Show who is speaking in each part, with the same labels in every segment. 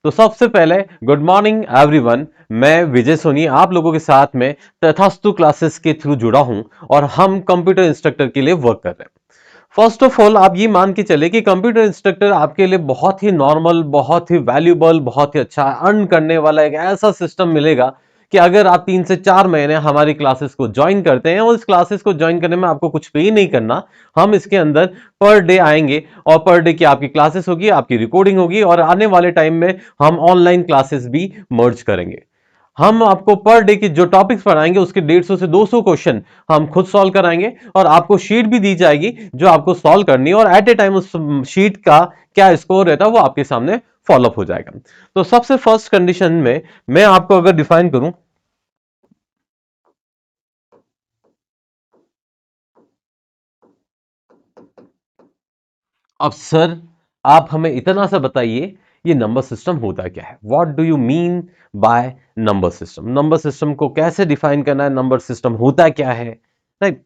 Speaker 1: तो सबसे पहले गुड मॉर्निंग एवरीवन, मैं विजय सोनी आप लोगों के साथ में तथास्तु क्लासेस के थ्रू जुड़ा हूं और हम कंप्यूटर इंस्ट्रक्टर के लिए वर्क कर रहे हैं। फर्स्ट ऑफ ऑल आप ये मान के चले कि कंप्यूटर इंस्ट्रक्टर आपके लिए बहुत ही नॉर्मल, बहुत ही वैल्यूबल, बहुत ही अच्छा अर्न करने वाला एक ऐसा सिस्टम मिलेगा कि अगर आप 3 से 4 महीने हमारी क्लासेस को ज्वाइन करते हैं और इस क्लासेस को ज्वाइन करने में आपको कुछ पे नहीं करना, हम इसके अंदर पर डे आएंगे और पर डे की आपकी क्लासेस होगी, आपकी रिकॉर्डिंग होगी और आने वाले टाइम में हम ऑनलाइन क्लासेस भी मर्ज करेंगे। हम आपको पर डे के जो टॉपिक्स पढ़ाएंगे उसके 150 से 200 क्वेश्चन हम खुद सॉल्व कराएंगे और आपको शीट भी दी जाएगी जो आपको सॉल्व करनी है और एट ए टाइम उस शीट का क्या स्कोर रहता है वो आपके सामने फॉलो अप हो जाएगा। तो सबसे फर्स्ट कंडीशन में मैं आपको अगर डिफाइन करूं, अब सर आप हमें इतना सा बताइए ये नंबर सिस्टम होता क्या है? What do you mean by number system? Number system को कैसे डिफाइन करना है? नंबर सिस्टम होता क्या है? राइट।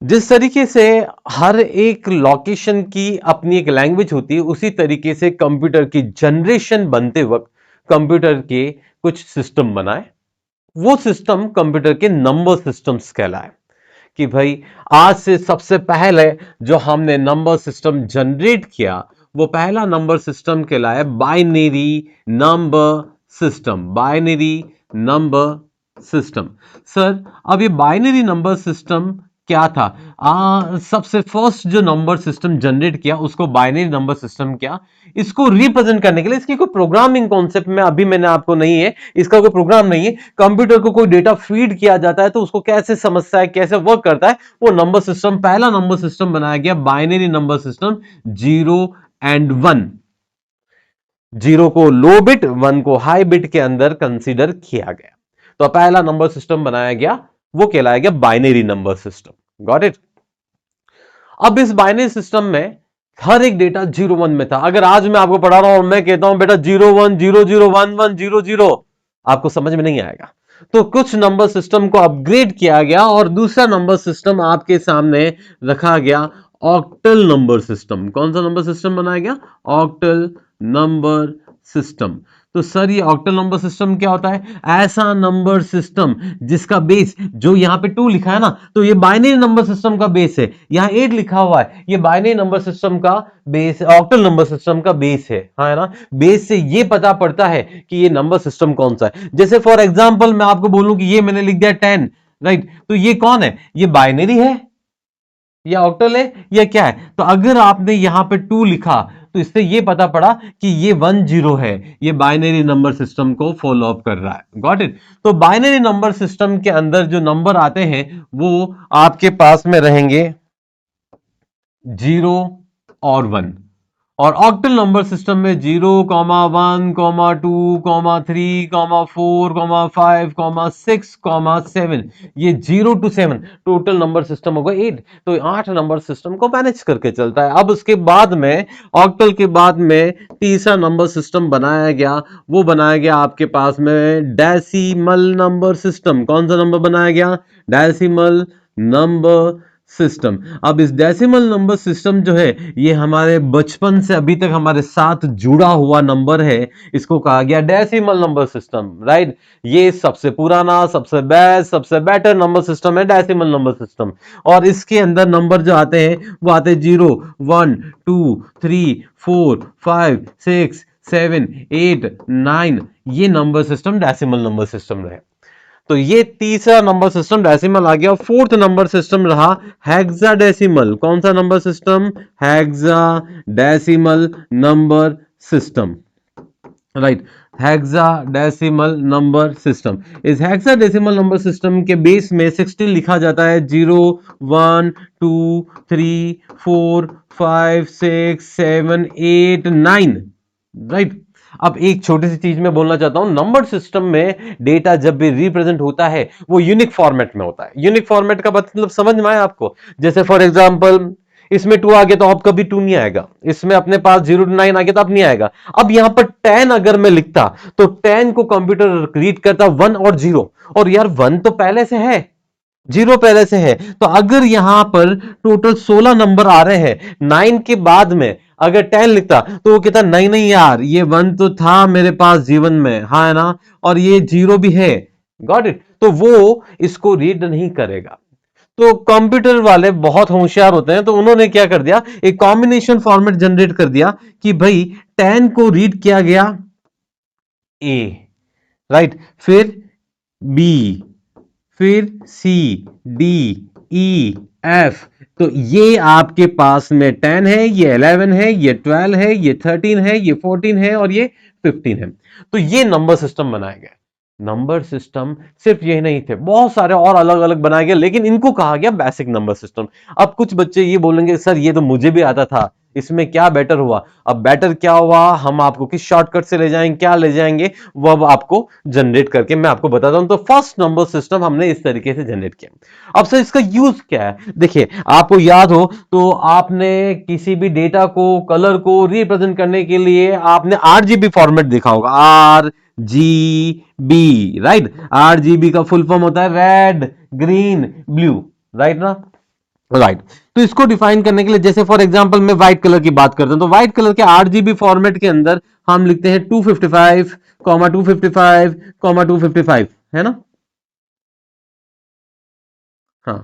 Speaker 1: जिस तरीके से हर एक लोकेशन की अपनी एक लैंग्वेज होती है, उसी तरीके से कंप्यूटर की जनरेशन बनते वक्त कंप्यूटर के कुछ सिस्टम बनाए, वो सिस्टम कंप्यूटर के नंबर सिस्टम्स कहलाए। कि भाई आज से सबसे पहले जो हमने नंबर सिस्टम जनरेट किया वो पहला नंबर सिस्टम कहलाया binary number system. Binary number system. Sir अब ये बाइनरी नंबर सिस्टम क्या था? सबसे फर्स्ट जो नंबर सिस्टम जनरेट किया उसको बाइनरी नंबर सिस्टम क्या, इसको रिप्रेजेंट करने के लिए इसकी कोई प्रोग्रामिंग कॉन्सेप्ट में अभी मैंने आपको नहीं है, इसका कोई प्रोग्राम नहीं है। कंप्यूटर को कोई डेटा फीड किया जाता है तो उसको कैसे समझता है, कैसे वर्क करता है, वो नंबर सिस्टम, पहला नंबर सिस्टम बनाया गया बाइनरी नंबर सिस्टम 0 एंड 1। 0 को लो बिट, 1 को हाई बिट के अंदर कंसीडर किया गया। तो पहला नंबर सिस्टम बनाया गया वो कहलाया गया binary number system. Got it? अब इस बाइनरी सिस्टम में हर एक डेटा 0-1 में था। अगर आज मैं आपको पढ़ा रहा हूं और मैं कहता हूं बेटा 0-1 0-0 1-1 0-0, आपको समझ में नहीं आएगा। तो कुछ नंबर सिस्टम को अपग्रेड किया गया और दूसरा नंबर सिस्टम आपके सामने रखा गया, ऑक्टल नंबर सिस्टम। कौन सा नंबर सिस्टम बनाया गया? Octal number system. तो सर ये ऑक्टल नंबर सिस्टम क्या होता है? ऐसा नंबर सिस्टम जिसका बेस, जो यहां पे 2 लिखा है ना, तो ये बाइनरी नंबर सिस्टम का बेस है। यहां 8 लिखा हुआ है, ये बाइनरी नंबर सिस्टम का बेस, ऑक्टल नंबर सिस्टम का बेस है। हाँ है ना? बेस से ये पता पड़ता है कि ये नंबर सिस्टम कौन सा है। जैसे फॉर एग्जांपल मैं आपको बोलूं कि ये मैंने लिख दिया 10, राइट? तो ये कौन है? ये बाइनरी है या ऑक्टल है या क्या है? तो अगर आपने यहां पे 2 लिखा तो इससे ये पता पड़ा कि ये 1-0 है, ये बाइनरी नंबर सिस्टम को फॉलो अप कर रहा है। Got it? तो बाइनरी नंबर सिस्टम के अंदर जो नंबर आते हैं वो आपके पास में रहेंगे 0 और 1। और ऑक्टल नंबर सिस्टम में 0, 1, 2, 3, 4, 5, 6, 7, ये 0 to 7 टोटल नंबर सिस्टम होगा 8। तो 8 नंबर सिस्टम को मैनेज करके चलता है। अब उसके बाद में, ऑक्टल के बाद में तीसरा नंबर सिस्टम बनाया गया, वो बनाया गया आपके पास में डेसिमल नंबर सिस्टम। कौन सा नंबर बनाया गया? Decimal number system. अब इस डेसिमल नंबर सिस्टम जो है ये हमारे बचपन से अभी तक हमारे साथ जुड़ा हुआ नंबर है, इसको कहा गया डेसिमल नंबर सिस्टम। राइट? ये सबसे पुराना, सबसे बेस्ट, सबसे बेटर नंबर सिस्टम है डेसिमल नंबर सिस्टम। और इसके अंदर नंबर जो आते हैं वो आते हैं 0, 1, 2, 3, 4, 5, 6, 7, 8, 9। ये number system decimal number system रहे। तो ये तीसरा नंबर सिस्टम डेसिमल आ गया। फोर्थ नंबर सिस्टम रहा हेक्साडेसिमल। कौन सा number system? Hexadecimal number system. Right? Hexadecimal number system. इस हेक्साडेसिमल नंबर सिस्टम के बेस में 16 लिखा जाता है। 0, 1, 2, 3, 4, 5, 6, 7, 8, 9। राइट? अब एक छोटी सी चीज मैं बोलना चाहता हूं, नंबर सिस्टम में डेटा जब भी रिप्रेजेंट होता है वो यूनिक फॉर्मेट में होता है। यूनिक फॉर्मेट का मतलब समझ में आया आपको? जैसे फॉर एग्जांपल इसमें 2 आ गया तो अब कभी 2 नहीं आएगा, इसमें अपने पास 0 to 9 आ गया तो अब नहीं आएगा। अब यहां पर 10 अगर मैं लिखता तो 10 को कंप्यूटर रीड करता 1 और 0, और यार 1 तो पहले से है, 0 पहले से है। तो अगर यहां पर टोटल 16 नंबर आ रहे हैं, 9 के बाद में अगर 10 लिखता तो वो कहता नहीं नहीं यार, ये 1 तो था मेरे पास जीवन में, हाँ है ना, और ये 0 भी है, गॉट इट, तो वो इसको रीड नहीं करेगा। तो कंप्यूटर वाले बहुत होशियार होते हैं, तो उन्होंने क्या कर दिया, एक कॉम्बिनेशन फॉर्मेट जनरेट कर दिया कि भाई 10 को रीड किया गया ए, राइट, फिर बी, फिर सी, डी, ई, एफ, तो ये आपके पास में 10 है, ये 11 है, ये 12 है, ये 13 है, ये 14 है और ये 15 है। तो ये नंबर सिस्टम बनाया गया। नंबर सिस्टम सिर्फ ये नहीं थे, बहुत सारे और अलग अलग बनाए गए, लेकिन इनको कहा गया बेसिक नंबर सिस्टम। अब कुछ बच्चे ये बोलेंगे सर ये तो मुझे भी आता था, इसमें क्या बेटर हुआ? अब बेटर क्या हुआ, हम आपको किस शॉर्टकट से ले जाएंगे, क्या ले जाएंगे, वो अब आपको जनरेट करके मैं आपको बताता हूं। तो फर्स्ट नंबर सिस्टम हमने इस तरीके से जनरेट किया। अब सर इसका यूज क्या है? देखिए, आपको याद हो तो आपने किसी भी डेटा को, कलर को रिप्रेजेंट करने के लिए आपने RGB फॉर्मेट देखा होगा, RGB, राइट। RGB का फुल फॉर्म होता है रेड, ग्रीन, ब्लू, राइट ना, राइट। तो इसको डिफाइन करने के लिए, जैसे फॉर एग्जांपल मैं व्हाइट कलर की बात करता हूं, तो व्हाइट कलर के RGB फॉर्मेट के अंदर हम लिखते हैं 255, 255, 255, है ना, हाँ,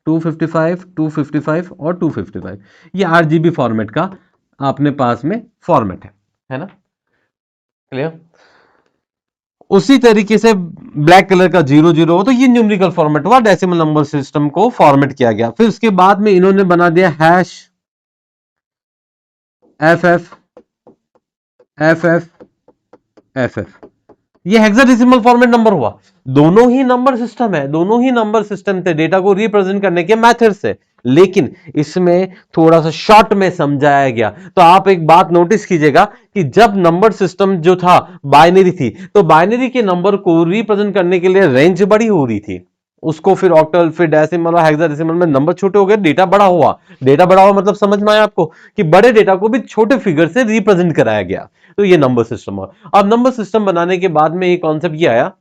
Speaker 1: 255, 255 और 255, ये RGB फॉर्मेट का अपने पास में फॉर्मेट है ना, क्लियर। उसी तरीके से ब्लैक कलर का 00 हो तो ये न्यूमेरिकल फॉर्मेट हुआ, डेसिमल नंबर सिस्टम को फॉर्मेट किया गया। फिर उसके बाद में इन्होंने बना दिया हैश, FF, FF, FF, ये हेक्साडेसिमल फॉर्मेट नंबर हुआ। दोनों ही नंबर सिस्टम है, दोनों ही नंबर सिस्टम थे डेटा को रिप्रेजेंट करने के मेथड से, लेकिन इसमें थोड़ा सा शॉर्ट में समझाया गया। तो आप एक बात नोटिस कीजिएगा कि जब नंबर सिस्टम जो था बाइनरी थी, तो बाइनरी के नंबर को रिप्रेजेंट करने के लिए रेंज बड़ी हो रही थी, उसको फिर ऑक्टल, फिर डेसिमल और हेक्साडेसिमल में नंबर छोटे हो गए, डेटा बड़ा हुआ। डेटा बड़ा हुआ मतलब समझ में आया आपको कि बड़े डेटा को भी छोटे फिगर से रिप्रेजेंट कराया गया। तो ये नंबर सिस्टम हुआ। अब नंबर सिस्टम बनाने के बाद में एक कॉन्सेप्ट ये आया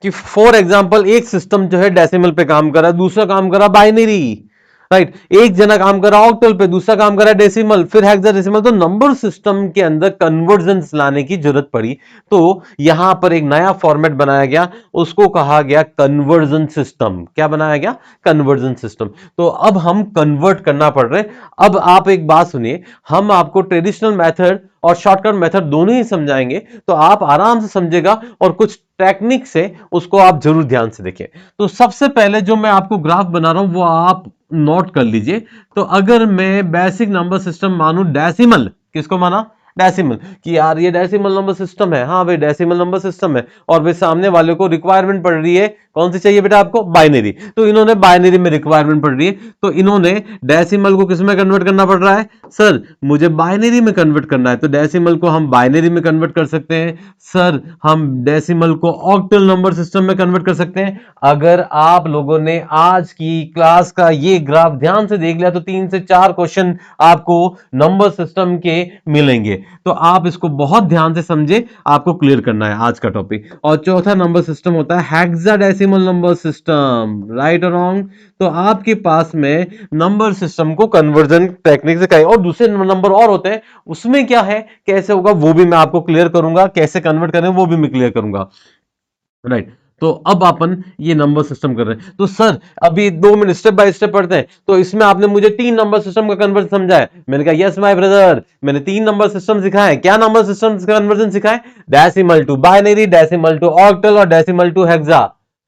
Speaker 1: कि फॉर एग्जांपल एक सिस्टम जो है डेसिमल पे काम कर रहा है, दूसरा काम कर रहा बाइनरी, राइट। एक जना काम कर रहा ऑक्टल पे, दूसरा काम कर रहा डेसिमल, फिर हेक्साडेसिमल। तो नंबर सिस्टम के अंदर कन्वर्जेंस लाने की जरूरत पड़ी, तो यहां पर एक नया फॉर्मेट बनाया गया, उसको कहा गया कन्वर्जन सिस्टम। क्या बनाया गया? Conversion system. तो अब हम कन्वर्ट करना पड़ रहे हैं। अब आप एक बात सुनिए, हम आपको ट्रेडिशनल मेथड और शॉर्टकट मेथड दोनों ही समझाएंगे, तो आप आराम से समझेगा और कुछ टेक्निक से उसको आप जरूर ध्यान से देखें। तो सबसे पहले जो मैं आपको ग्राफ बना रहा हूं वो आप नोट कर लीजिए। तो अगर मैं बेसिक नंबर सिस्टम मानूं डेसिमल, किसको माना? डेसिमल, कि यार ये डेसिमल नंबर सिस्टम है, हाँ भाई डेसिमल नंबर सिस्टम है, और भाई सामने वाले को रिक्वायरमेंट पड़ रही है, कौन सी चाहिए बेटा आपको? बाइनरी। तो इन्होंने बाइनरी में रिक्वायरमेंट पड़ रही है, तो इन्होंने डेसिमल को किस में कन्वर्ट करना पड़ रहा है? सर मुझे बाइनरी में कन्वर्ट करना है, तो डेसिमल को हम बाइनरी में कन्वर्ट कर सकते हैं। सर हम डेसिमल को ऑक्टल नंबर सिस्टम में कन्वर्ट कर सकते हैं। अगर आप लोगों ने आज की क्लास का ये ग्राफ ध्यान से देख लिया तो 3 से 4 क्वेश्चन आपको नंबर सिस्टम के मिलेंगे, तो आप इसको बहुत ध्यान से समझे, आपको क्लियर करना है आज का टॉपिक। और चौथा नंबर सिस्टम होता है हेक्साडेसिमल नंबर सिस्टम, राइट और रॉन्ग? तो आपके पास में नंबर सिस्टम को कन्वर्जन टेक्निक से कहें, और दूसरे नंबर और होते हैं, उसमें क्या है, कैसे होगा वो भी मैं आपको क्लियर करूंगा, कैसे कन्वर्ट करें वो भी मैं क्लियर करूंगा, राइट। तो अब अपन ये नंबर सिस्टम कर रहे हैं, तो सर अभी 2 मिनट स्टेप बाय स्टेप पढ़ते हैं। तो इसमें आपने मुझे 3 नंबर सिस्टम का कन्वर्जन समझाया, मैंने कहा यस माय ब्रदर, मैंने 3 नंबर सिस्टम सिखाए। क्या नंबर सिस्टम कन्वर्जन सिखाए? Decimal to binary, decimal to octal और डेसिमल टू हेक्सा।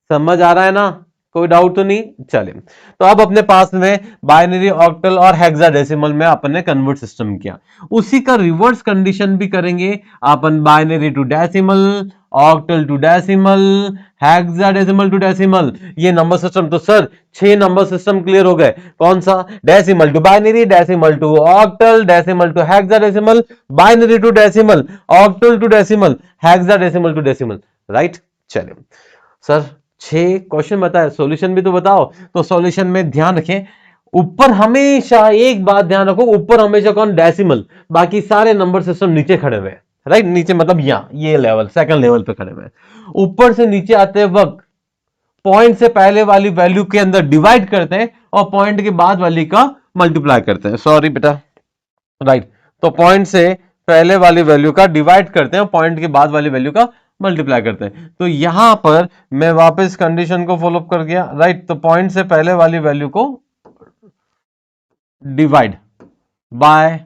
Speaker 1: समझ आ रहा है ना? कोई डाउट तो नहीं? चलिए, तो अब अपने पास में बाइनरी, ऑक्टल और हेक्साडेसिमल में अपन ने कन्वर्ट सिस्टम किया, उसी का रिवर्स कंडीशन भी करेंगे अपन, binary to decimal, octal to decimal, hexadecimal to decimal, ये नंबर सिस्टम। तो सर 6 नंबर सिस्टम क्लियर हो गए। कौन सा? Decimal to binary, decimal to octal, decimal to hexadecimal, binary to decimal, octal to decimal, hexadecimal to decimal, right. चलिए sir 6 question बताए, solution भी तो बताओ। तो सॉल्यूशन में ध्यान रखें, ऊपर हमेशा एक बात ध्यान रखो, ऊपर हमेशा कौन? डेसिमल, बाकी सारे नंबर सिस्टम नीचे खड़े हुए हैं, राइट। नीचे मतलब यहां ये लेवल, सेकंड लेवल पे खड़े हुए हैं। ऊपर से नीचे आते वक्त पॉइंट से पहले वाली वैल्यू के अंदर डिवाइड करते हैं और पॉइंट के बाद वाली का मल्टीप्लाई करते हैं। सॉरी बेटा, राइट। तो पॉइंट से पहले वाली वैल्यू का डिवाइड करते हैं, पॉइंट के बाद वाली वैल्यू का मल्टीप्लाई करते हैं। तो यहां पर मैं वापस कंडीशन को फॉलो कर गया, राइट। तो पॉइंट से पहले वाली वैल्यू को डिवाइड बाय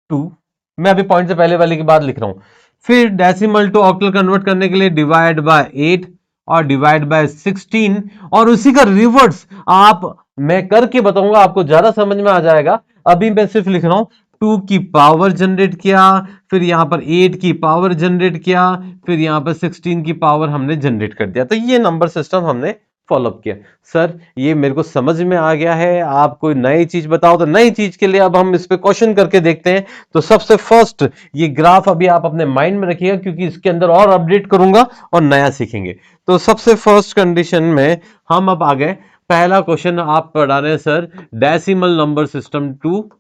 Speaker 1: 2, मैं अभी पॉइंट से पहले वाले की बात लिख रहा हूं। फिर डेसिमल टू ऑक्टल कन्वर्ट करने के लिए डिवाइड बाय 8 और डिवाइड बाय 16, और उसी का रिवर्स आप, मैं करके बताऊंगा, आपको ज्यादा समझ में आ जाएगा। अभी मैं सिर्फ लिख रहा हूं 2 की पावर जनरेट किया, फिर यहां पर 8 की पावर जनरेट किया, फिर यहां पर 16 की पावर हमने जनरेट कर दिया। तो ये नंबर सिस्टम हमने फॉलोअप किया। सर ये मेरे को समझ में आ गया है, आप कोई नई चीज बताओ। तो नई चीज के लिए अब हम इस पे क्वेश्चन करके देखते हैं। तो सबसे फर्स्ट ये ग्राफ अभी आप अपने माइंड में रखिएगा, क्योंकि इसके अंदर और अपडेट करूंगा और नया सीखेंगे। तो सबसे फर्स्ट कंडीशन में हम अब आ गए, पहला क्वेश्चन आप पढ़ा रहे हैं sir, decimal number system to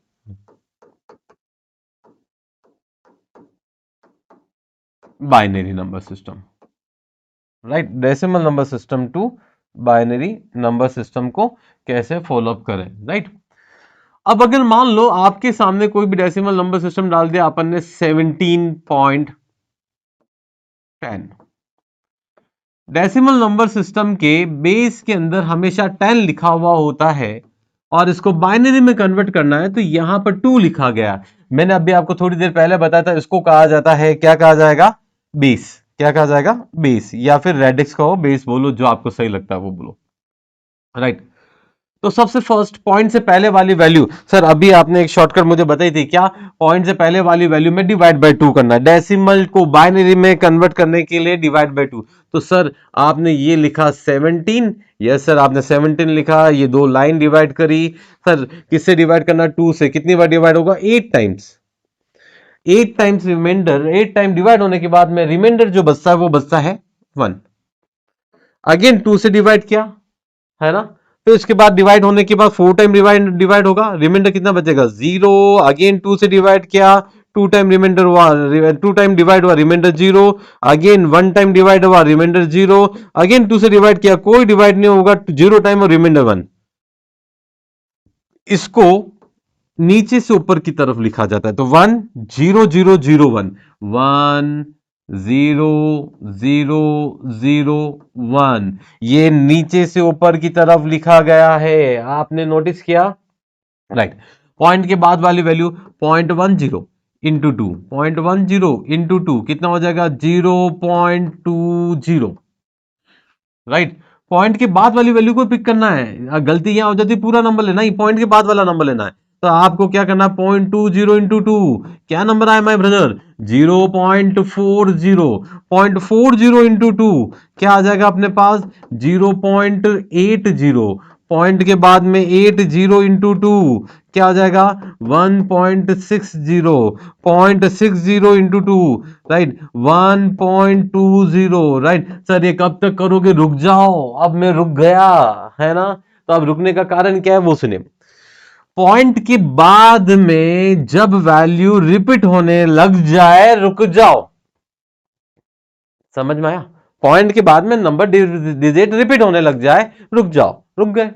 Speaker 1: binary number system, right. Decimal number system to binary number system को कैसे फॉलो अप करें, राइट। अब अगर मान लो आपके सामने कोई भी डेसिमल नंबर सिस्टम डाल दिया अपन ने 17.10, डेसिमल नंबर सिस्टम के बेस के अंदर हमेशा 10 लिखा हुआ होता है, और इसको बाइनरी में कन्वर्ट करना है तो यहां पर 2 लिखा गया। मैंने अभी आपको थोड़ी देर पहले बताया था, इसको कहा जाता है, क्या कहा जाएगा, बेस। क्या कहा जाएगा, बेस, या फिर रेडिक्स कहो, बेस बोलो, जो आपको सही लगता है वो बोलो, राइट। तो सबसे फर्स्ट पॉइंट से पहले वाली वैल्यू, सर अभी आपने एक शॉर्टकट मुझे बताई थी, क्या, पॉइंट से पहले वाली वैल्यू में डिवाइड बाय 2 करना है, डेसिमल को बाइनरी में कन्वर्ट करने के लिए डिवाइड बाय 2। तो सर आपने ये लिखा 17, यस सर आपने 17 लिखा, ये दो लाइन डिवाइड करी। सर किससे डिवाइड करना, 2 से, कितनी बार डिवाइड होगा, 8 times, 8 times remainder, 8 time divide होने के बाद में रिमाइंडर जो बचता है वो बचता है 1। अगेन 2 से डिवाइड किया, है ना, तो इसके बाद डिवाइड होने के बाद 4 टाइम डिवाइड होगा, रिमाइंडर कितना बचेगा, 0। अगेन 2 से डिवाइड किया, 2 टाइम रिमाइंडर हुआ, 2 टाइम डिवाइड हुआ, रिमाइंडर 0। अगेन 1 टाइम डिवाइड हुआ, रिमाइंडर 0। अगेन 2 से डिवाइड किया, कोई डिवाइड नहीं होगा, 0 टाइम और रिमाइंडर 1। इसको नीचे से ऊपर की तरफ लिखा जाता है, तो 1 0 0 0 1 1 0 0 0 1, ये नीचे से ऊपर की तरफ लिखा गया है, आपने नोटिस किया, राइट। पॉइंट के बाद वाली वैल्यू 0.10 इंटू 2, 0.10 इंटू 2 कितना हो जाएगा, 0.20, राइट। पॉइंट के बाद वाली वैल्यू को पिक करना है, गलती यहां हो जाती है, पूरा नंबर लेना ही, पॉइंट के बाद वाला नंबर लेना है। तो आपको क्या करना है, 0.20 इंटू 2, क्या नंबर आया माय ब्रदर, 0.40, 0.40 इंटू 2 क्या आ जाएगा अपने पास, 0.80। पॉइंट के बाद में 80 इंटू 2 क्या आ जाएगा, 1.60, 0.60 इंटू 2, राइट, 1.20, राइट। सर ये कब तक करोगे, रुक जाओ, अब मैं रुक गया, है ना। तो अब रुकने का कारण क्या है वो सुने। पॉइंट के बाद में जब वैल्यू रिपीट होने लग जाए, रुक जाओ, समझ में आया। पॉइंट के बाद में नंबर डिजिट रिपीट होने लग जाए, रुक जाओ, रुक गए।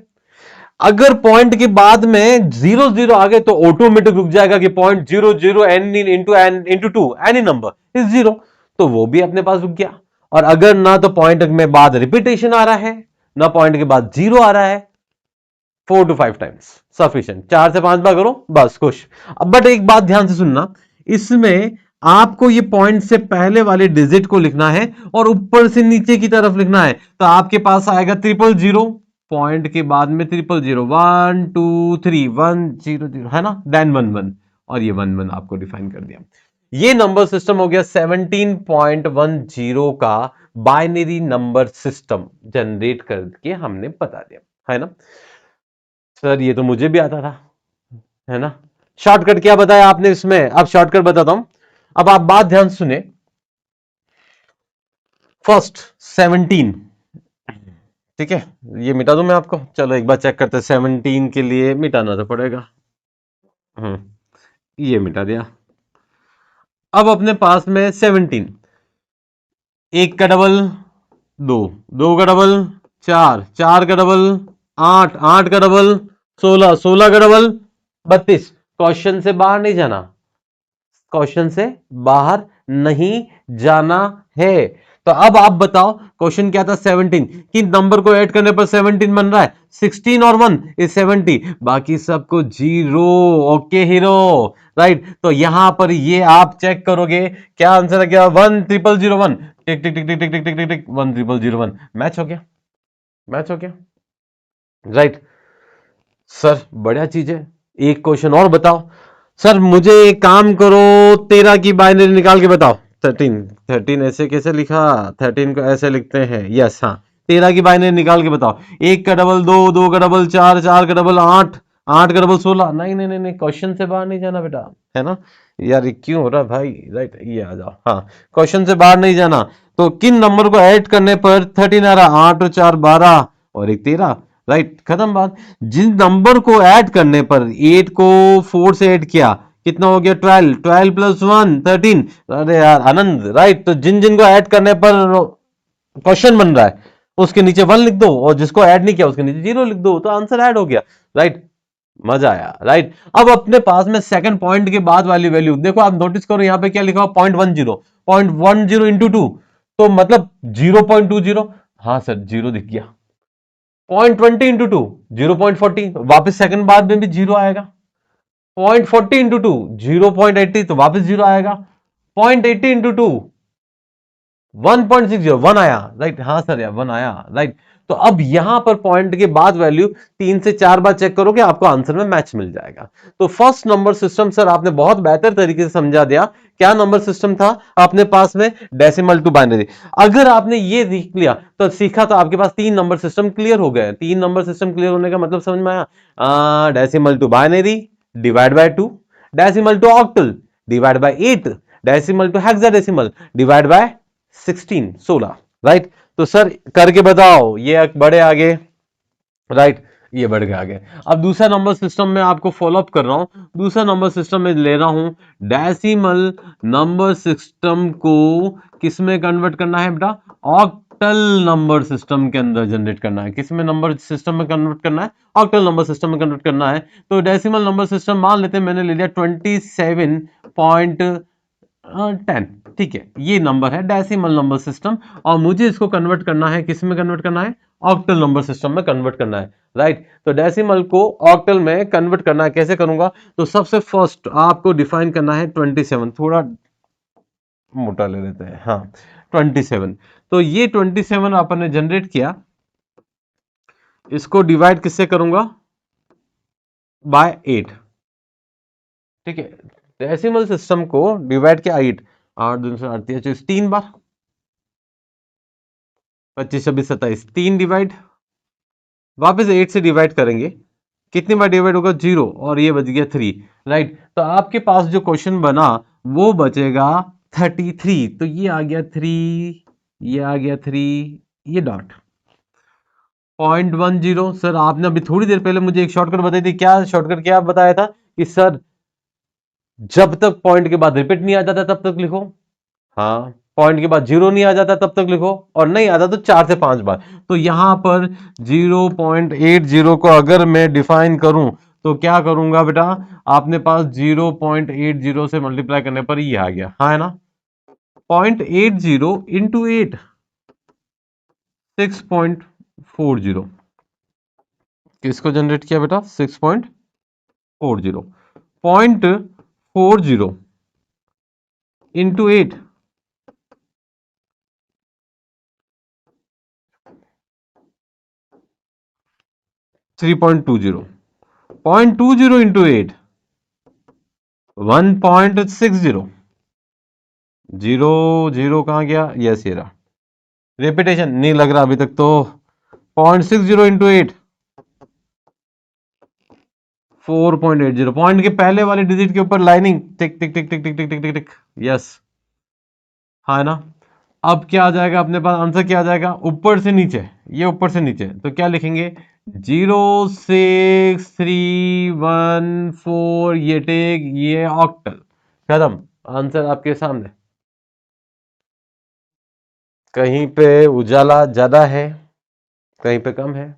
Speaker 1: अगर पॉइंट के बाद में 0 0 आ गए तो ऑटोमेटिक रुक जाएगा, कि 0.00 n into 2 any number is 0, तो वो भी अपने पास रुक गया। और अगर ना तो पॉइंट में बाद रिपीटेशन आ रहा है, ना पॉइंट के बाद 0 आ रहा है, 4 to 5 टाइम्स सफिशिएंट, 4 से 5 बार करो बस, खुश। अब बट एक बात ध्यान से सुनना, इसमें आपको ये पॉइंट से पहले वाले डिजिट को लिखना है और ऊपर से नीचे की तरफ लिखना है। तो आपके पास आएगा 000, पॉइंट के बाद में 000, 1 2 3 1 0 0, है ना, देन 1 1, और ये 1 1 आपको डिफाइन कर दिया। ये नंबर सिस्टम हो गया 17.10 का बाइनरी नंबर सिस्टम जनरेट करके हमने बता दिया, है ना। सर ये तो मुझे भी आता था, है ना। शॉर्टकट क्या बताया आपने इसमें, अब शॉर्टकट बताता हूं। अब आप बात ध्यान से सुने, फर्स्ट 17, ठीक है, ये मिटा दूं मैं आपको, चलो एक बार चेक करते हैं, 17 के लिए मिटाना तो पड़ेगा, ये मिटा दिया। अब अपने पास में 17, एक का डबल 2, 2 का डबल 4, 4 का डबल 8, 8 का डबल 16, 16 का डबल 32, क्वेश्चन से बाहर नहीं जाना, क्वेश्चन से बाहर नहीं जाना है। तो अब आप बताओ क्वेश्चन क्या था 17, किन नंबर को ऐड करने पर 17 बन रहा है? 16 और 1 इज 70, बाकी सबको जीरो। Okay hero, right. तो यहां पर ये आप चेक करोगे क्या आंसर है, क्या 10001, टिक टिक टिक टिक टिक टिक टिक टिक टिक 10001, मैच हो गया, मैच हो गया, राइट। सर बढ़िया चीज है, एक क्वेश्चन और बताओ। सर मुझे एक काम करो, 13 की बाइनरी निकाल के बताओ। 13, 13 ऐसे कैसे लिखा? 13 को ऐसे लिखते हैं, यस हाँ। 13 की बाइनरी निकाल के बताओ। एक का डबल दो, दो का डबल चार, चार का डबल आठ, आठ का डबल 16। नहीं नहीं नहीं नहीं, क्वेश्चन से बाहर नहीं जाना बेटा, है ना? यार ये क्यों हो रहा है भाई, राइट, ये आ जाओ, हाँ। क्वेश्चन से बाहर नहीं जाना। तो किन नंबर को ऐड करने पर 13 आ रहा? 8 और 4 12 और एक 13, राइट, खत्म बात। जिन नंबर को ऐड करने पर 8 को 4 से ऐड किया, कितना हो गया? 12, 12 प्लस 1 13। अरे यार आनंद, राइट। तो जिन जिन को ऐड करने पर क्वेश्चन बन रहा है उसके नीचे 1 लिख दो, और जिसको ऐड नहीं किया उसके नीचे 0 लिख दो, तो आंसर ऐड हो गया, राइट। मजा आया, राइट। अब अपने पास में सेकंड पॉइंट के बाद वाली वैल्यू देखो, आप नोटिस करो यहां पे क्या लिखा हुआ? 0.10, 0.10 इंटू 2, तो मतलब 0.20। हाँ सर, जीरो दिख गया। 0.20 इंटू 2, 0.40, वापिस सेकंड बाद में भी जीरो आएगा। 0.40 इंटू 2, 0.80, तो वापिस जीरो आएगा। 0.80 इंटू 2, 1.60, 1 आया, राइट। हाँ सर यार 1 आया, राइट। तो अब यहां पर पॉइंट के बाद वैल्यू 3 से 4 बार चेक करोगे, आपको आंसर में मैच मिल जाएगा। तो फर्स्ट नंबर सिस्टम सर आपने बहुत बेहतर तरीके से समझा दिया। क्या नंबर सिस्टम था आपने पास में? Decimal to binary. अगर आपने ये सीख लिया तो सीखा, तो आपके पास 3 नंबर सिस्टम क्लियर हो गए। 3 नंबर सिस्टम क्लियर होने का मतलब समझ में आया? Decimal to binary divide by 2, decimal to octal divide by 8, decimal to hexadecimal divide by 16, 16, right. तो सर करके बताओ, ये बढ़े आगे, राइट, ये बढ़ गया आगे। अब दूसरा नंबर सिस्टम में आपको फॉलो अप कर रहा हूं। दूसरा नंबर सिस्टम में ले रहा हूं, डेसिमल नंबर सिस्टम को किस में कन्वर्ट करना है बेटा? ऑक्टल नंबर सिस्टम के अंदर जनरेट करना है। किस में नंबर सिस्टम में कन्वर्ट करना है? ऑक्टल नंबर सिस्टम में कन्वर्ट करना है। तो डेसिमल नंबर सिस्टम मान लेते हैं, मैंने ले लिया 27.10, ठीक है, ये नंबर है डेसिमल नंबर सिस्टम, और मुझे इसको कन्वर्ट करना है, किस में कन्वर्ट करना है? ऑक्टल नंबर सिस्टम में कन्वर्ट करना है, राइट। तो डेसिमल को ऑक्टल में कन्वर्ट करना है, कैसे करूंगा? तो सबसे फर्स्ट आपको डिफाइन करना है 27, थोड़ा मोटा ले लेते हैं, हाँ 27। तो ये 27 अपन ने जनरेट किया, इसको डिवाइड किससे करूंगा? बाय 8, ठीक है। डेसिमल सिस्टम को डिवाइड किया 8, 8 दूनी से 38, 3 बार, 25 26 27, 3 डिवाइड, वापस 8 से डिवाइड करेंगे, कितनी बार डिवाइड होगा? 0, और ये बच गया 3, राइट। तो आपके पास जो क्वेश्चन बना वो बचेगा 33। तो ये आ गया 3, ये आ गया 3, ये डॉट 0.10। सर आपने अभी थोड़ी देर पहले मुझे एक शॉर्टकट बताई थी, क्या शॉर्टकट क्या बताया था? कि सर जब तक पॉइंट के बाद रिपीट नहीं आ जाता तब तक लिखो, हाँ, पॉइंट के बाद जीरो नहीं आ जाता तब तक लिखो, और नहीं आता तो 4 से 5 बार। तो यहां पर 0.80 को अगर मैं डिफाइन करूं तो क्या करूंगा बेटा? आपने पास 0.80 से मल्टीप्लाई करने पर ये आ गया, हाँ है ना? 0.80 इंटू 8, 6.40। किसको जनरेट किया बेटा? 6.40, 0.40 इंटू 8, 3.20, 0.20 इंटू 8, 1.60, जीरो, जीरो कहाँ गया? यस ये रहा, रेपिटेशन नहीं लग रहा अभी तक तो। 0.60 इंटू 8, 4.80, पॉइंट के पहले वाले डिजिट के ऊपर लाइनिंग, टिक टिक टिक टिक टिक टिक टिक टिक टिक, यस, हाँ ना। अब क्या आ जाएगा अपने पास? आंसर क्या आ जाएगा? ऊपर से नीचे, ये ऊपर से नीचे, तो क्या लिखेंगे? 06314, ये टेक, ये ऑक्टल, खत्म, आंसर आपके सामने। कहीं पे उजाला ज्यादा है, कहीं पे कम है,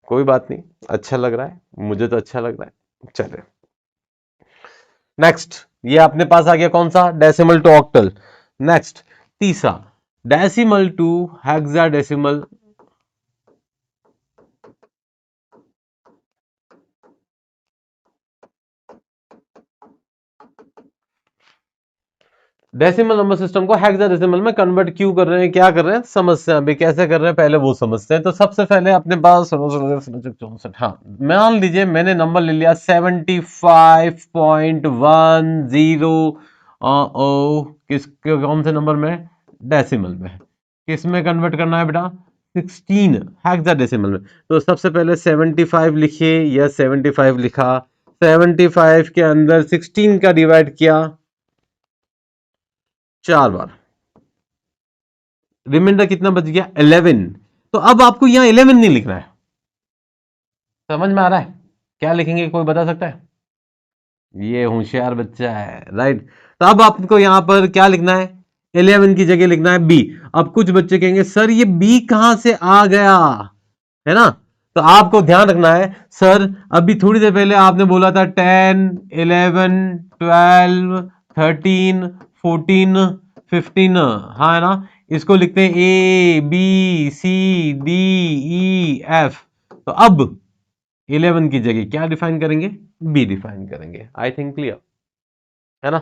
Speaker 1: कोई बात नहीं, अच्छा लग रहा है, मुझे तो अच्छा लग रहा है, चले। नेक्स्ट, ये अपने पास आ गया कौन सा, डेसिमल टू ऑक्टल। नेक्स्ट तीसरा, decimal to hexadecimal. Decimal number system को हेक्साडेसिमल में कन्वर्ट क्यों कर रहे हैं, क्या कर रहे हैं, समझते हैं अभी कैसे कर रहे हैं, पहले वो समझते हैं। तो सबसे पहले अपने पास 64, हाँ मान लीजिए मैंने नंबर ले लिया 75.10 किसके कौन से नंबर में, डेसिमल में। किस में कन्वर्ट करना है बेटा, 16 हेक्साडेसिमल में। तो सबसे पहले 75 लिखिए या 75 लिखा, 75 के अंदर 16 का डिवाइड किया 4 बार, रिमाइंडर कितना बच गया 11। तो अब आपको यहां 11 नहीं लिखना है, समझ में आ रहा है, क्या लिखेंगे कोई बता सकता है, ये होशियार बच्चा है, राइट। तो अब आपको यहां पर क्या लिखना है, 11 की जगह लिखना है बी। अब कुछ बच्चे कहेंगे सर ये बी कहां से आ गया, है ना। तो आपको ध्यान रखना है, सर अभी थोड़ी देर पहले आपने बोला था 10, 11, 12, 13, 14, 15, हाँ है ना। इसको लिखते हैं A B C D E F. तो अब 11 की जगह क्या डिफाइन करेंगे, बी डिफाइन करेंगे। आई थिंक क्लियर है ना।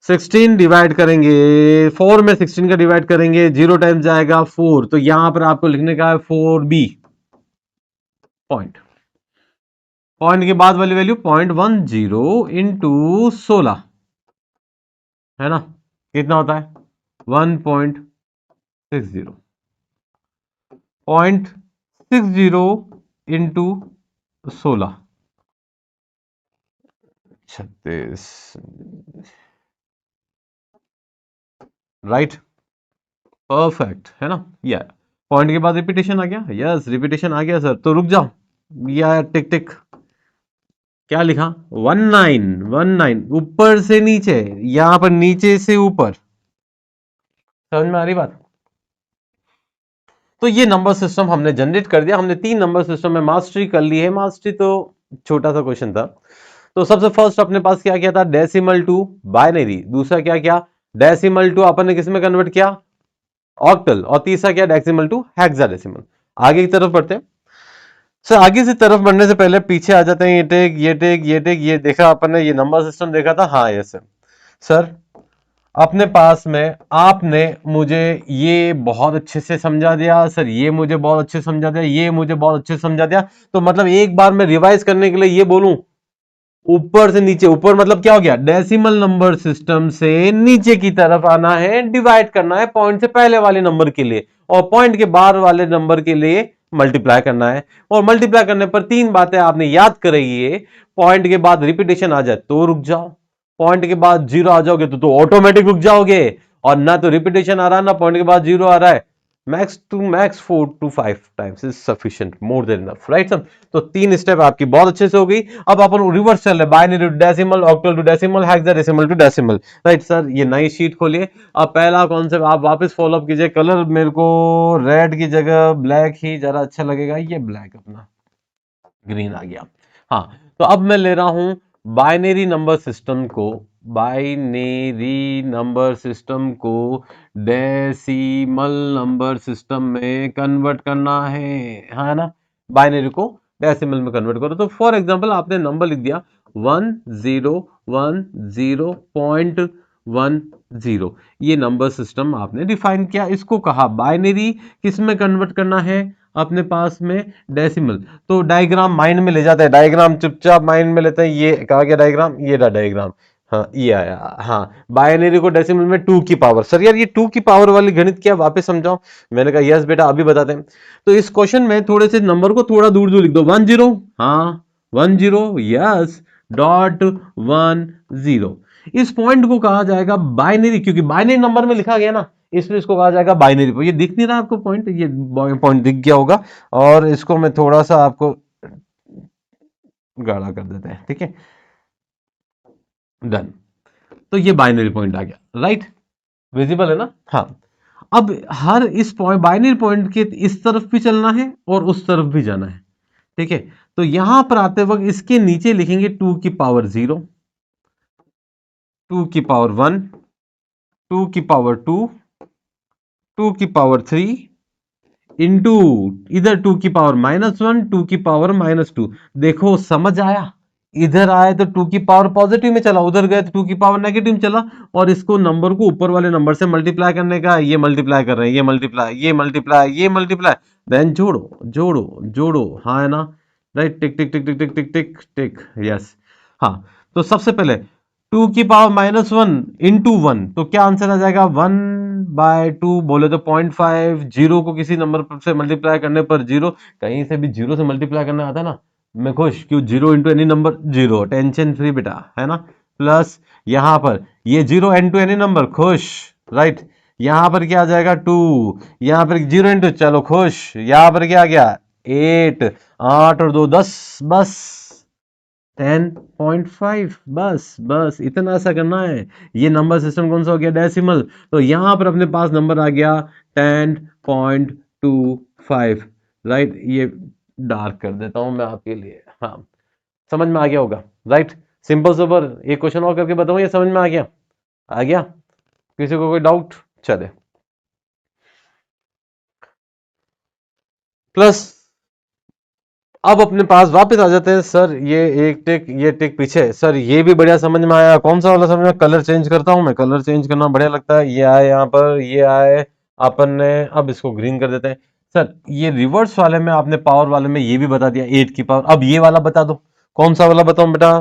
Speaker 1: 16 डिवाइड करेंगे 4 में, 16 का डिवाइड करेंगे 0 टाइम्स जाएगा 4। तो यहां पर आपको लिखने का है 4b पॉइंट, पॉइंट के बाद वाली वैल्यू 0.10 इंटू 16, है ना, कितना होता है 1.60, 0.60 इंटू 16, 36, राइट, परफेक्ट है ना। या पॉइंट के बाद रिपीटेशन आ गया, यस रिपीटेशन आ गया सर। तो रुक जाओ, या टिक टिक क्या लिखा 1919, ऊपर से नीचे, यहां पर नीचे से ऊपर, समझ में आ रही बात। तो ये नंबर सिस्टम हमने जनरेट कर दिया, हमने 3 नंबर सिस्टम में मास्टरी कर ली है। मास्टरी तो छोटा सा क्वेश्चन था। तो सबसे फर्स्ट अपने पास क्या किया था, डेसिमल टू बाइनरी। दूसरा क्या किया, डेसिमल टू अपन ने किस में कन्वर्ट किया, ऑक्टल। और तीसरा क्या, डेसिमल टू हेक्साडेसिमल। आगे की तरफ बढ़ते हैं सर। आगे से तरफ बढ़ने से पहले पीछे आ जाते हैं, ये टेक ये टेक ये टेक, ये देखा अपन ने, ये नंबर सिस्टम देखा था, हाँ यस सर। अपने पास में आपने मुझे ये बहुत अच्छे से समझा दिया सर, ये मुझे बहुत अच्छे से समझा दिया, ये मुझे बहुत अच्छे से समझा दिया। तो मतलब एक बार मैं रिवाइज करने के लिए ये बोलूं, ऊपर से नीचे, ऊपर मतलब क्या हो गया, डेसिमल नंबर सिस्टम से नीचे की तरफ आना है, डिवाइड करना है पॉइंट से पहले वाले नंबर के लिए, और पॉइंट के बाद वाले नंबर के लिए मल्टीप्लाई करना है। और मल्टीप्लाई करने पर 3 बातें आपने याद करेगी, पॉइंट के बाद रिपीटेशन आ जाए तो रुक जाओ, पॉइंट के बाद 0 आ जाओगे तो ऑटोमेटिक रुक जाओगे, और ना तो रिपीटेशन आ रहा है ना पॉइंट के बाद 0 आ रहा है, max 4 to 5 times is sufficient, more than enough, right sir. तो 3 स्टेप आपकी बहुत अच्छे से हो गई। अब अपन रिवर्स चल रहे, binary to decimal, octal to decimal, hexadecimal to decimal, right sir. ये नई शीट खोलिए। अब पहला कॉन्सेप्ट आप वापस फॉलो अप कीजिए। कलर मेरे को रेड की जगह ब्लैक ही जरा अच्छा लगेगा, ये ब्लैक अपना ग्रीन आ गया। हाँ, तो अब मैं ले रहा हूं बाइनरी नंबर सिस्टम को, बाइनरी नंबर सिस्टम को डेसिमल नंबर सिस्टम में कन्वर्ट करना है ना। बाइनरी को डेसिमल में कन्वर्ट करो। तो फॉर एग्जांपल आपने नंबर लिख दिया 1010.10, ये नंबर सिस्टम आपने डिफाइन किया। इसको कहा बाइनरी, किस में कन्वर्ट करना है, अपने पास में डेसिमल। तो डायग्राम माइंड में ले जाते हैं, डायग्राम चुपचाप माइंड में लेते हैं। ये कहा गया डायग्राम, ये रहा डायग्राम, हाँ ये आया। हाँ, बाइनरी को डेसिमल में 2 की पावर, सर यार ये 2 की पावर वाली गणित क्या, वापस समझाओ। मैंने कहा यस बेटा अभी बताते हैं। तो इस क्वेश्चन में थोड़े से नंबर को थोड़ा दूर दूर लिख दो, 10, हाँ 10, यस, डॉट 10। इस पॉइंट को कहा जाएगा बाइनरी, क्योंकि बाइनरी नंबर में लिखा गया ना, इसलिए इसको कहा जाएगा बाइनरी। ये दिख नहीं रहा आपको पॉइंट, ये पॉइंट दिख गया होगा, और इसको मैं थोड़ा सा आपको गाढ़ा कर देते हैं, ठीक है, डन। तो ये बाइनरी पॉइंट आ गया, राइट, विजिबल है ना। हाँ, अब हर इस पॉइंट, बाइनरी पॉइंट के इस तरफ भी चलना है और उस तरफ भी जाना है, ठीक है, तो यहां पर आते वक्त इसके नीचे लिखेंगे 2 की पावर 0, 2 की पावर 1, 2 की पावर 2, 2 की पावर 3 इंटू इधर 2 की पावर -1, 2 की पावर -2। देखो समझ आया, इधर आए तो 2 की पावर पॉजिटिव में चला, उधर गए तो 2 की पावर नेगेटिव में चला, और इसको नंबर को ऊपर वाले नंबर से मल्टीप्लाई करने का, ये मल्टीप्लाई कर रहे हैं, ये मल्टीप्लाई, ये मल्टीप्लाई, ये मल्टीप्लाई, देन जोड़ो जोड़ो जोड़ो, हाँ है ना, राइट, टिक टिक टिक टिक टिक टिक टिक टिक, यस। हाँ, तो सबसे पहले 2 की पावर -1 इंटू 1, तो क्या आंसर आ जाएगा, 1/2, बोले तो 0.5, जीरो को किसी नंबर से मल्टीप्लाई करने पर जीरो, कहीं से भी जीरो से मल्टीप्लाई करना आता ना, मैं खुश, क्यों, zero into any number zero, tension free बेटा, है ना, प्लस यहां पर ये जीरो इंटू एनी नंबर, खुश, राइट, यहां पर क्या आ जाएगा 2, यहां पर जीरो इंटू, चलो खुश, यहां पर क्या आ गया 8, 8 और 2 10, बस 10.5, बस बस इतना सा करना है। ये नंबर सिस्टम कौन सा हो गया, डेसिमल, तो यहां पर अपने पास नंबर आ गया 10.25, राइट, ये डार्क कर देता हूं मैं आपके लिए, हाँ, समझ में आ गया होगा, राइट, सिंपल सुपर। एक क्वेश्चन और करके बताऊं, ये समझ में आ गया, आ गया, किसी को कोई डाउट, चले, प्लस अब अपने पास वापस आ जाते हैं, सर ये एक टिक, ये टिक पीछे, सर ये भी बढ़िया समझ में आया, कौन सा वाला समझ में, कलर चेंज करता हूं मैं, कलर चेंज करना बढ़िया लगता है, ये आए यहाँ पर, ये आए अपन ने, अब इसको ग्रीन कर देते हैं। सर ये रिवर्स वाले में आपने पावर वाले में ये भी बता दिया 8 की पावर, अब ये वाला बता दो, कौन सा वाला बताऊं बेटा,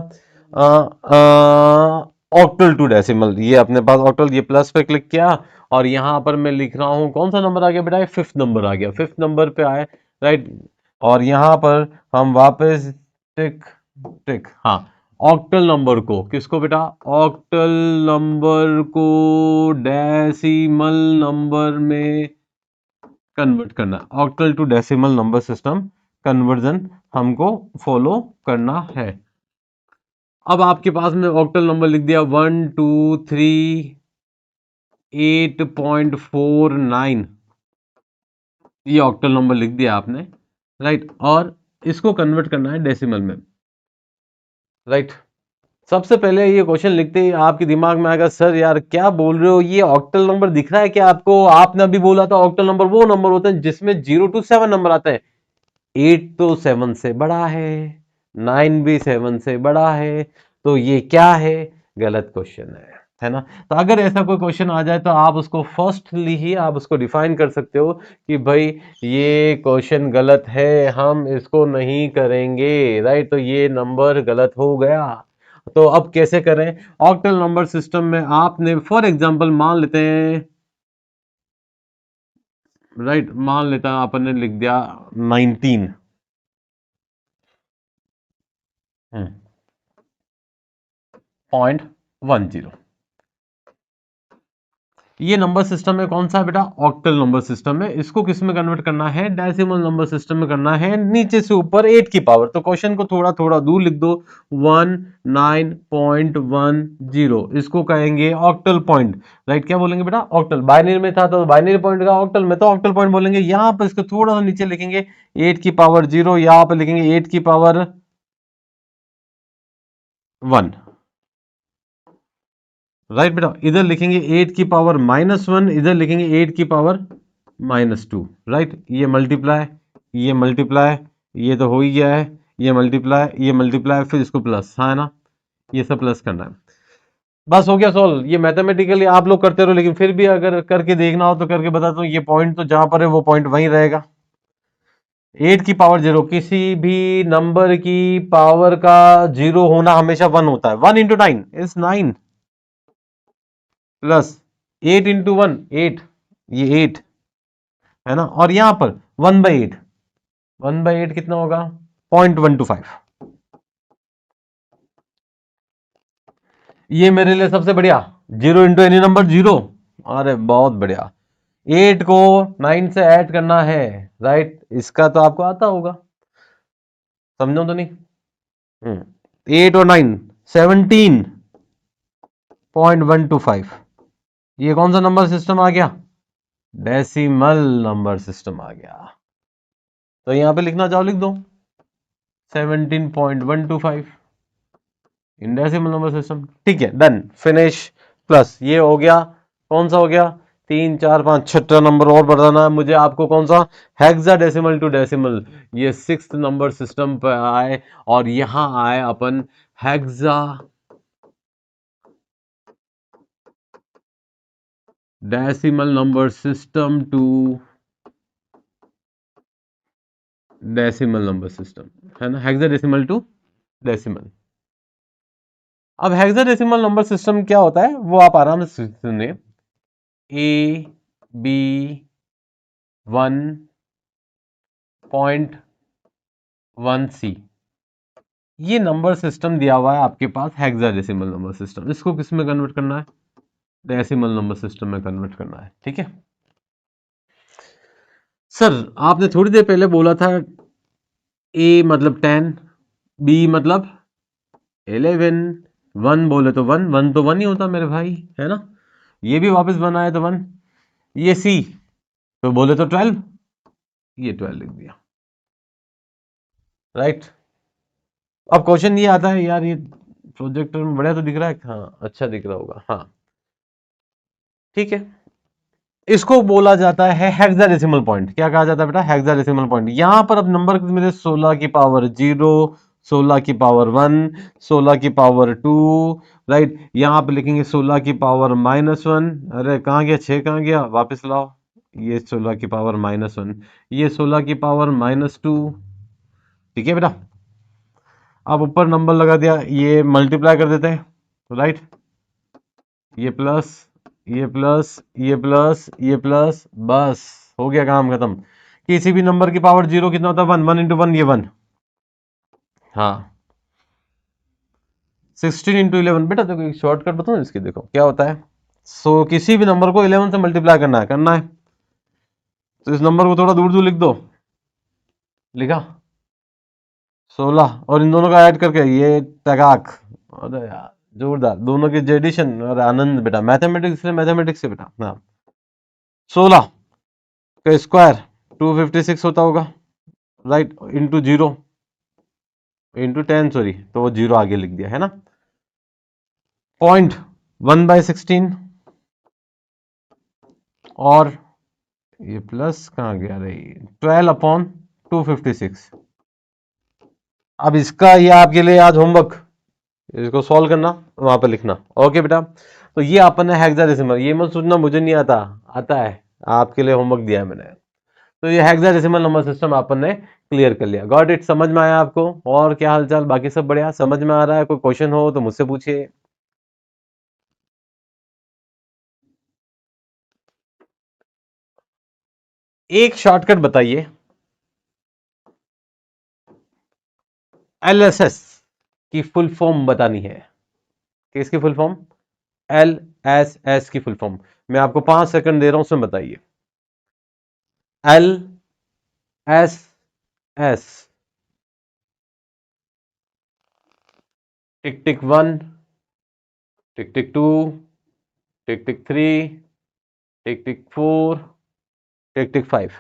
Speaker 1: ऑक्टल टू डेसिमल, ये अपने पास ऑक्टल, ये प्लस पे क्लिक किया, और यहां पर मैं लिख रहा हूं कौन सा नंबर आ गया बेटा, फिफ्थ नंबर आ गया, फिफ्थ नंबर पे आए, राइट, और यहां पर हम वापस टिक टिक, हाँ, ऑक्टल नंबर को, किसको बेटा, ऑक्टल नंबर को डेसिमल नंबर में कन्वर्ट करना, octal to decimal number system conversion हमको फॉलो करना है। अब आपके पास में ऑक्टल नंबर लिख दिया 1 2 3 8.49, ये ऑक्टल नंबर लिख दिया आपने, राइट, और इसको कन्वर्ट करना है डेसिमल में, राइट। सबसे पहले ये क्वेश्चन लिखते ही आपके दिमाग में आएगा, सर यार क्या बोल रहे हो, ये ऑक्टल नंबर दिख रहा है क्या आपको, आपने अभी बोला था ऑक्टल नंबर वो नंबर होते हैं जिसमें 0 to 7 नंबर आते हैं, 8 तो 7 से बड़ा है, 9 भी 7 से बड़ा है, तो ये क्या है, गलत क्वेश्चन है ना। तो अगर ऐसा कोई क्वेश्चन आ जाए तो आप उसको फर्स्टली ही आप उसको डिफाइन कर सकते हो कि भाई ये क्वेश्चन गलत है, हम इसको नहीं करेंगे, राइट, तो ये नंबर गलत हो गया। तो अब कैसे करें, ऑक्टल नंबर सिस्टम में आपने फॉर एग्जांपल मान लेते हैं, राइट, मान लेता है आपने लिख दिया 19, 0.10, ये नंबर सिस्टम में कौन सा है बेटा, ऑक्टल नंबर सिस्टम में, इसको किस में कन्वर्ट करना है, डेसिमल नंबर सिस्टम में करना है, नीचे से ऊपर 8 की पावर, तो क्वेश्चन को थोड़ा थोड़ा दूर लिख दो, 19.10, इसको कहेंगे ऑक्टल पॉइंट, राइट, क्या बोलेंगे बेटा, ऑक्टल, बाइनरी में था तो बाइनरी पॉइंट का, ऑक्टल में तो ऑक्टल पॉइंट बोलेंगे, यहां पर इसको थोड़ा सा नीचे लिखेंगे 8 की पावर 0, यहां पर लिखेंगे 8 की पावर 1, राइट बेटा, इधर लिखेंगे 8 की पावर -1, इधर लिखेंगे 8 की पावर -2, राइट, ये मल्टीप्लाई, ये मल्टीप्लाई, ये तो हो ही गया है, ये मल्टीप्लाई, ये मल्टीप्लाई, फिर इसको प्लस, हाँ है ना, ये सब प्लस करना है, बस हो गया सॉल्व। ये मैथमेटिकली आप लोग करते रहो, लेकिन फिर भी अगर करके देखना हो तो करके बताता हूँ, ये पॉइंट तो जहां पर है वो पॉइंट वहीं रहेगा, 8 की पावर 0, किसी भी नंबर की पावर का 0 होना हमेशा 1 होता है, 1 इंटू 9 इज 9, प्लस 8 इंटू 1 8, ये 8 है ना, और यहां पर 1/8, 1/8 कितना होगा, 0.125, ये मेरे लिए सबसे बढ़िया, 0 इंटू एनी नंबर 0, अरे बहुत बढ़िया, 8 को 9 से ऐड करना है, राइट, इसका तो आपको आता होगा, समझो तो नहीं, 8 और 9 17.125, ये कौन सा नंबर सिस्टम आ गया, डेसिमल नंबर सिस्टम आ गया, तो यहां पे लिखना चाहो लिख दो, 17.125 इन डेसिमल नंबर सिस्टम। ठीक है, डन, फिनिश। प्लस ये हो गया, कौन सा हो गया, 3 4 5 छठा नंबर और बताना है मुझे आपको, कौन सा, हेक्साडेसिमल टू डेसिमल। ये 6th नंबर सिस्टम पे आए और यहां आए अपन hexadecimal number system to decimal number system, है ना, हेक्साडेसिमल टू डेसिमल। अब हेक्साडेसिमल नंबर सिस्टम क्या होता है वो आप आराम से सुनिए। AB1.1C, ये नंबर सिस्टम दिया हुआ है आपके पास, हेक्साडेसिमल नंबर सिस्टम। इसको किस में कन्वर्ट करना है, डेसिमल नंबर सिस्टम में कन्वर्ट करना है। ठीक है सर, आपने थोड़ी देर पहले बोला था A मतलब 10, B मतलब 11, 1 बोले तो 1, 1 तो 1 ही होता मेरे भाई, है ना, ये भी वापस 1 आया तो 1, ये C तो बोले तो 12, ये 12 लिख दिया, राइट। अब क्वेश्चन ये आता है, यार ये प्रोजेक्टर में बढ़िया तो दिख रहा है, हाँ अच्छा दिख रहा होगा, हाँ ठीक है, इसको बोला जाता है हेक्साडेसिमल पॉइंट। क्या कहा जाता है बेटा, हेक्साडेसिमल पॉइंट। यहां पर अब नंबर मेरे 16 की पावर 0, 16 की पावर 1, 16 की पावर 2, राइट। यहां पर लिखेंगे 16 की पावर -1, अरे कहां गया 6, कहां गया, वापस लाओ, ये 16 की पावर -1, ये 16 की पावर -2। ठीक है बेटा, अब ऊपर नंबर लगा दिया, ये मल्टीप्लाई कर देते हैं, राइट, ये प्लस, ये प्लस, ये प्लस, ये प्लस, बस हो गया काम खत्म। किसी भी नंबर की पावर 0 कितना होता है, 1, 1 इंटू 1 ये 1, हाँ 16 इंटू 11। बेटा देखो एक शॉर्टकट बताऊं इसकी, देखो क्या होता है, किसी भी नंबर को 11 से मल्टीप्लाई करना है, तो इस नंबर को थोड़ा दूर दूर लिख दो, लिखा 16, और इन दोनों का ऐड करके ये तगाक, अरे यार जोरदार, दोनों के एडिशन और आनंद। बेटा मैथमेटिक्स से बेटा, हाँ 16 का स्क्वायर 256 होता होगा, राइट, इंटू 0 इंटू 10, सॉरी तो वो 0 आगे लिख दिया, है ना, 0.1/16, और ये प्लस कहाँ गया रही, 12/256। अब इसका ये आपके लिए आज होमवर्क, इसको सॉल्व करना, वहां पर लिखना, ओके बेटा। तो ये अपन ने हेक्साडेसिमल, ये मत सोचना मुझे नहीं आता, आता है, आपके लिए होमवर्क दिया है मैंने। तो ये हेक्साडेसिमल नंबर सिस्टम अपन ने क्लियर कर लिया, गॉट इट, समझ में आया आपको, और क्या हालचाल, बाकी सब बढ़िया, समझ में आ रहा है, कोई क्वेश्चन हो तो मुझसे पूछिए। एक शॉर्टकट बताइए, LSS की फुल फॉर्म बतानी है, किसकी फुल फॉर्म, LSS की फुल फॉर्म। मैं आपको 5 सेकंड दे रहा हूं, उसमें बताइए, LSS, tick tick 1, tick tick 2, tick tick 3, tick tick 4, tick tick 5।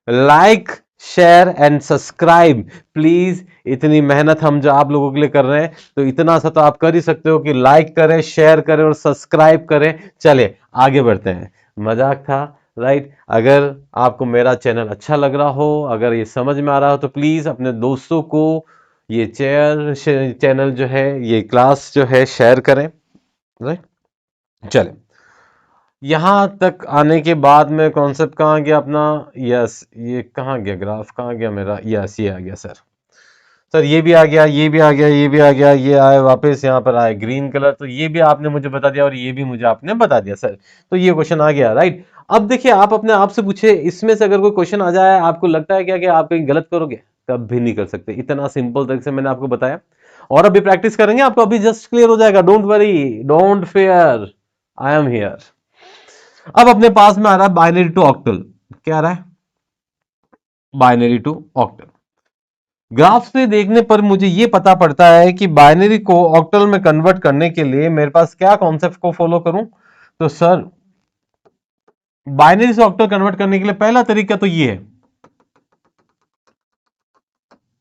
Speaker 1: Like, share and subscribe please. इतनी मेहनत हम जो आप लोगों के लिए कर रहे हैं, तो इतना सा तो आप कर ही सकते हो कि लाइक करें, शेयर करें और सब्सक्राइब करें। चले आगे बढ़ते हैं, मजाक था, राइट। अगर आपको मेरा चैनल अच्छा लग रहा हो, अगर ये समझ में आ रहा हो, तो प्लीज अपने दोस्तों को ये चैनल जो है, ये क्लास जो है शेयर करें, राइट। चले, यहां तक आने के बाद में कॉन्सेप्ट कहाँ गया अपना, यस ये कहाँ गया, ग्राफ कहाँ गया मेरा, यस ये आ गया सर, सर ये भी आ गया, ये भी आ गया, ये भी आ गया, ये आए वापस यहाँ पर आए ग्रीन कलर, तो ये भी आपने मुझे बता दिया और ये भी मुझे आपने बता दिया सर, तो ये क्वेश्चन आ गया, राइट। अब देखिए, आप अपने आप से पूछे, इसमें से अगर कोई क्वेश्चन आ जाए, आपको लगता है क्या कि आप कहीं गलत करोगे, कभी नहीं कर सकते, इतना सिंपल तरीके से मैंने आपको बताया, और अभी प्रैक्टिस करेंगे, आपको अभी जस्ट क्लियर हो जाएगा, don't worry, don't fear, I am here. अब अपने पास में आ रहा है बाइनरी टू ऑक्टल, क्या आ रहा है, बाइनरी टू ऑक्टल। ग्राफ से देखने पर मुझे यह पता पड़ता है कि बाइनरी को ऑक्टल में कन्वर्ट करने के लिए मेरे पास क्या कॉन्सेप्ट को फॉलो करूं, तो सर बाइनरी से ऑक्टल कन्वर्ट करने के लिए पहला तरीका तो यह है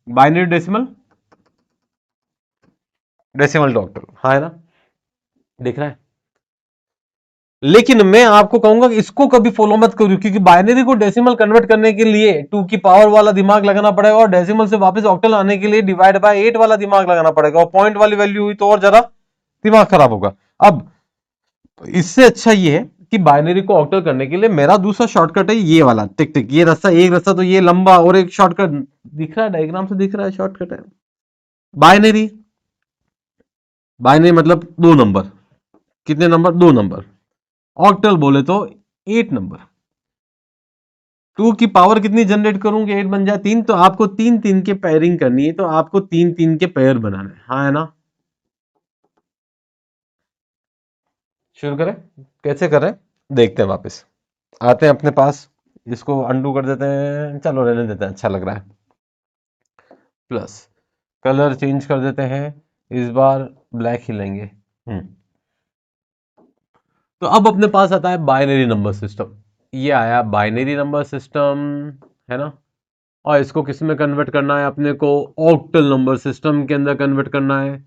Speaker 1: binary decimal, decimal to octal, हाँ है ना, दिख रहा है। लेकिन मैं आपको कहूंगा कि इसको कभी फॉलो मत करो, क्योंकि बाइनरी को डेसिमल कन्वर्ट करने के लिए 2 की पावर वाला दिमाग लगाना पड़ेगा, और डेसिमल से वापस ऑक्टल आने के लिए डिवाइड बाय 8 वाला दिमाग लगाना पड़ेगा, और पॉइंट वाली वैल्यू हुई तो और जरा दिमाग खराब होगा। अब इससे अच्छा ये है कि बाइनरी को ऑक्टल करने के लिए मेरा दूसरा शॉर्टकट है ये वाला, टिक टिक, ये रास्ता, एक रास्ता तो ये लंबा, और एक शॉर्टकट दिख रहा है, डायग्राम से दिख रहा है, शॉर्टकट है बाइनरी। बाइनरी मतलब 2 नंबर, कितने नंबर, 2 नंबर। ऑक्टल बोले तो 8 नंबर। 2 की पावर कितनी जनरेट करूंगे, 8 बन जाए 3, तो आपको 3 3 के पेयरिंग करनी है, तो आपको 3 3 के पेयर बनाना है, हाँ है ना। शुरू करें, कैसे करें, देखते हैं, वापस आते हैं अपने पास, इसको अंडू कर देते हैं, चलो रहने देते हैं, अच्छा लग रहा है। प्लस कलर चेंज कर देते हैं, इस बार ब्लैक ही लेंगे। तो अब अपने पास आता है बाइनरी नंबर सिस्टम, ये आया बाइनरी नंबर सिस्टम, है ना। और इसको किस में कन्वर्ट करना है अपने को, ऑक्टल नंबर सिस्टम के अंदर कन्वर्ट करना है।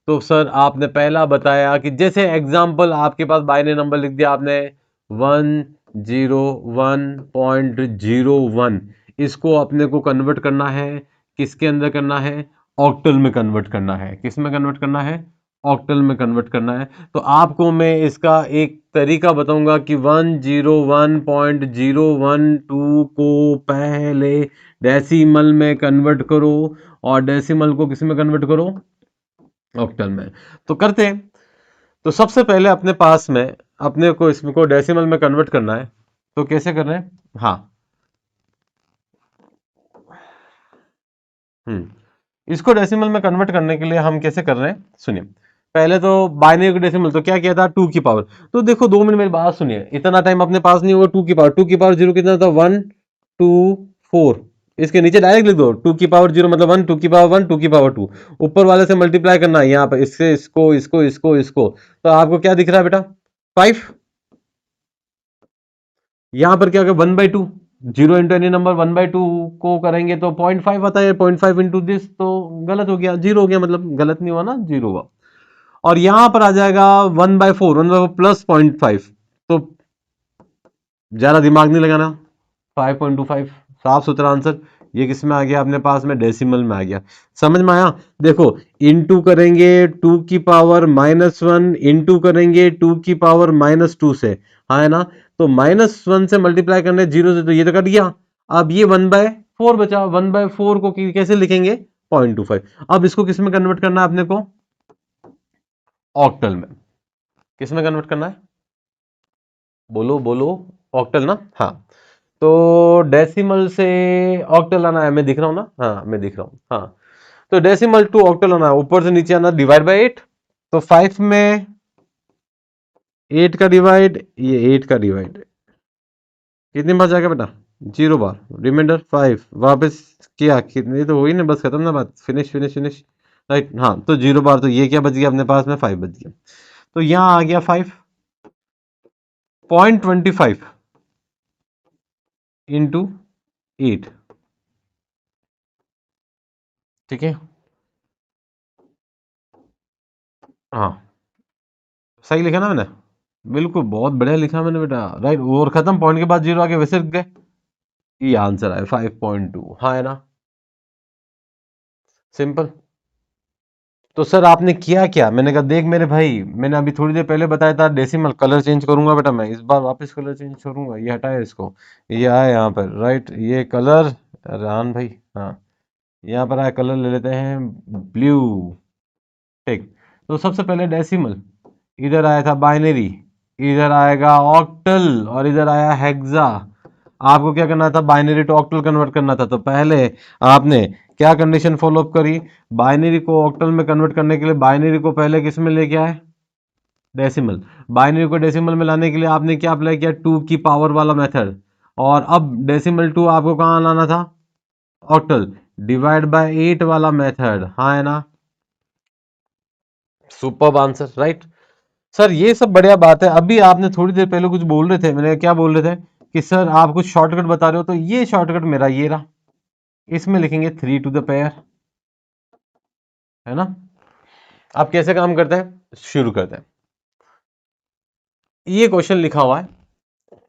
Speaker 1: तो सर आपने पहला बताया कि जैसे एग्जांपल आपके पास बाइनरी नंबर लिख दिया आपने 101.01, इसको अपने को कन्वर्ट करना है, किसके अंदर करना है, ऑक्टल में कन्वर्ट करना है, किस में कन्वर्ट करना है, ऑक्टल में कन्वर्ट करना है। तो आपको मैं इसका एक तरीका बताऊंगा कि 101.012 को पहले डेसिमल में कन्वर्ट करो, और डेसिमल को किस में कन्वर्ट करो, ऑक्टल में। तो करते हैं। तो सबसे पहले अपने पास में अपने को इसको डेसिमल में कन्वर्ट करना है, तो कैसे कर रहे हैं, हाँ, इसको डेसिमल में कन्वर्ट करने के लिए हम कैसे कर रहे हैं, सुनिए। पहले तो बाइनरी को डेसिमल तो क्या किया था, 2 की पावर। तो देखो 2 मिनट मेरी बात सुनिए, इतना टाइम अपने पास नहीं होगा। 2 की पावर 0 कितना था, 1 2 4, इसके नीचे डायरेक्ट लिख दो, 2 की पावर 0 मतलब 1, 2 की पावर 1, 2 की पावर 2, ऊपर वाले से मल्टीप्लाई करना है यहाँ पर, इससे इसको इसको इसको इसको, तो आपको क्या दिख रहा है बेटा, 5। यहां पर क्या, 1/2, 0 इंटू एनी नंबर 1/2 को करेंगे तो 0.5 आता है, 0.5 इंटू दिस, तो गलत हो गया, 0 हो गया, मतलब गलत नहीं हुआ ना, 0 हुआ। और यहां पर आ जाएगा 1/4, 1/4 प्लस 0.5, तो ज्यादा दिमाग नहीं लगाना, 5.25, साफ सुथरा आंसर। ये किस में आ गया अपने पास में, डेसिमल में आ गया। समझ में आया। देखो, इंटू करेंगे 2 की पावर -1, इंटू करेंगे 2 की पावर -2 से, हाँ है ना। तो -1 से मल्टीप्लाई करने 0 से, तो ये तो कट गया। अब ये 1/4 बचा, 1/4 को कैसे लिखेंगे, 0.25। अब इसको किस में कन्वर्ट करना है अपने को, ऑक्टल में। किस में कन्वर्ट करना है, बोलो बोलो, ऑक्टल ना, हाँ। तो डेसिमल से ऑक्टल आना है, मैं दिख रहा हूं ना, हाँ मैं दिख रहा हूं, हाँ। तो डेसिमल टू ऑक्टल आना है, ऊपर से नीचे आना, डिवाइड बाय 8। तो 5 में 8 का डिवाइड, ये 8 का डिवाइड, कितनी बार जाएगा बेटा, 0 बार, रिमाइंडर 5 वापस किया, कितनी तो हुई ना, बस खत्म ना बात, फिनिश फिनिश फिनिश, राइट। हाँ, तो 0 बार, तो ये क्या बच गया अपने पास में, 5 बच गया। तो यहां आ गया 5.25 इंटू 8, ठीक है, हाँ सही लिखा ना मैंने, बिल्कुल बहुत बढ़िया लिखा मैंने बेटा, राइट। और खत्म, पॉइंट के बाद 0 आके वैसे रुक गए, ये आंसर है 5.2, हाँ है ना, सिंपल। तो सर आपने किया क्या, मैंने कहा देख मेरे भाई, मैंने अभी थोड़ी देर पहले बताया था डेसिमल, कलर चेंज करूंगा बेटा मैं, इस बार वापस कलर चेंज करूंगा, ये हटाया इसको, ये आया यहाँ पर, राइट, ये कलर, रान भाई, हाँ, यहाँ पर आया कलर, ले लेते हैं ब्लू, ठीक। तो सबसे पहले डेसिमल, इधर आया था बाइनरी, इधर आएगा ऑक्टल, और इधर आया हेक्सा। आपको क्या करना था, बाइनरी टू ऑक्टल कन्वर्ट करना था, तो पहले आपने क्या कंडीशन फॉलो अप करी, बाइनरी को ऑक्टल में कन्वर्ट करने के लिए बाइनरी को पहले किस में लेके आए, डेसिमल। बाइनरी को डेसिमल में लाने के लिए आपने क्या अप्लाई किया, 2 की पावर वाला मेथड। और अब डेसिमल 2 आपको कहाँ लाना था, ऑक्टल, डिवाइड बाय 8 वाला मेथड, हाँ है ना, सुपर्ब आंसर, राइट। सर ये सब बढ़िया बात है, अभी आपने थोड़ी देर पहले कुछ बोल रहे थे, मैंने क्या बोल रहे थे कि सर आप कुछ शॉर्टकट बता रहे हो, तो ये शॉर्टकट मेरा ये रहा, इसमें लिखेंगे 3 टू द पेयर, है ना। आप कैसे काम करते हैं, शुरू करते हैं। ये क्वेश्चन लिखा हुआ है,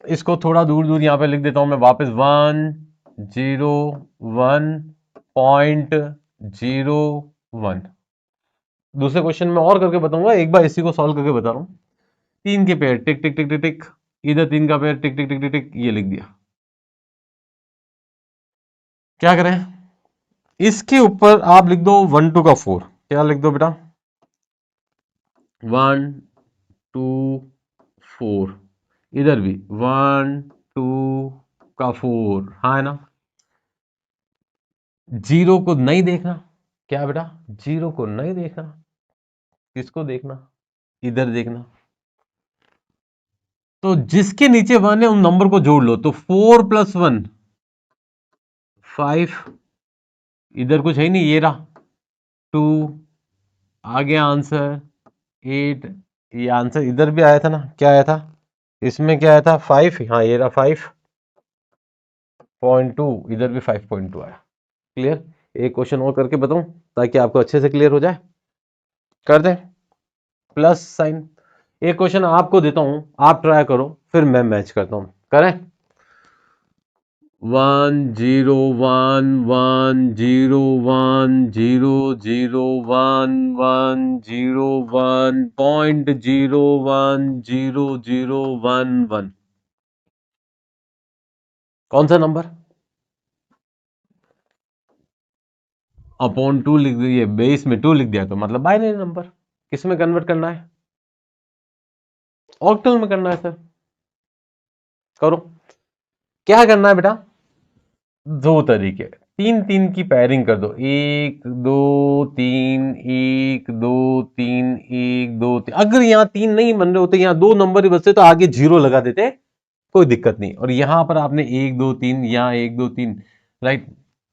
Speaker 1: इसको थोड़ा दूर दूर यहां पे लिख देता हूं मैं वापस, 101.01। दूसरे क्वेश्चन में और करके बताऊंगा, एक बार इसी को सॉल्व करके बता रहा हूं। तीन के पेयर टिक टिक टिक टिक टिक, इधर तीन का पेयर टिक टिक टिक टिक टिक, ये लिख दिया। क्या करें, इसके ऊपर आप लिख दो 1 2 का 4। क्या लिख दो बेटा, 1 2 4। इधर भी 1 2 का 4, हाँ है ना। जीरो को नहीं देखना, क्या बेटा, जीरो को नहीं देखना, किसको देखना, इधर देखना। तो जिसके नीचे 1 है उन नंबर को जोड़ लो, तो 4 + 1 5, इधर कुछ है ही नहीं, ये रहा 2, आ गया आंसर 8। ये आंसर इधर भी आया था ना, क्या आया था, इसमें क्या आया था 5, हाँ ये रहा 5.2, इधर भी 5.2 आया। क्लियर। एक क्वेश्चन और करके बताऊं ताकि आपको अच्छे से क्लियर हो जाए, कर दें, प्लस साइन। एक क्वेश्चन आपको देता हूं, आप ट्राई करो, फिर मैं मैच करता हूं, करें। 101101101.0100011। कौन सा नंबर, अपॉन 2 लिख दिए, बेस में 2 लिख दिया तो मतलब बाइनरी नंबर। किस में कन्वर्ट करना है, ऑक्टल में करना है सर। करो, क्या करना है बेटा, दो तरीके, तीन तीन की पेयरिंग कर दो, 1 2 3, 1 2 3, 1 2 3। अगर यहां तीन नहीं बन रहे होते, यहां दो नंबर ही बचते, तो आगे जीरो लगा देते, कोई दिक्कत नहीं। और यहां पर आपने 1 2 3, यहां 1 2 3, राइट।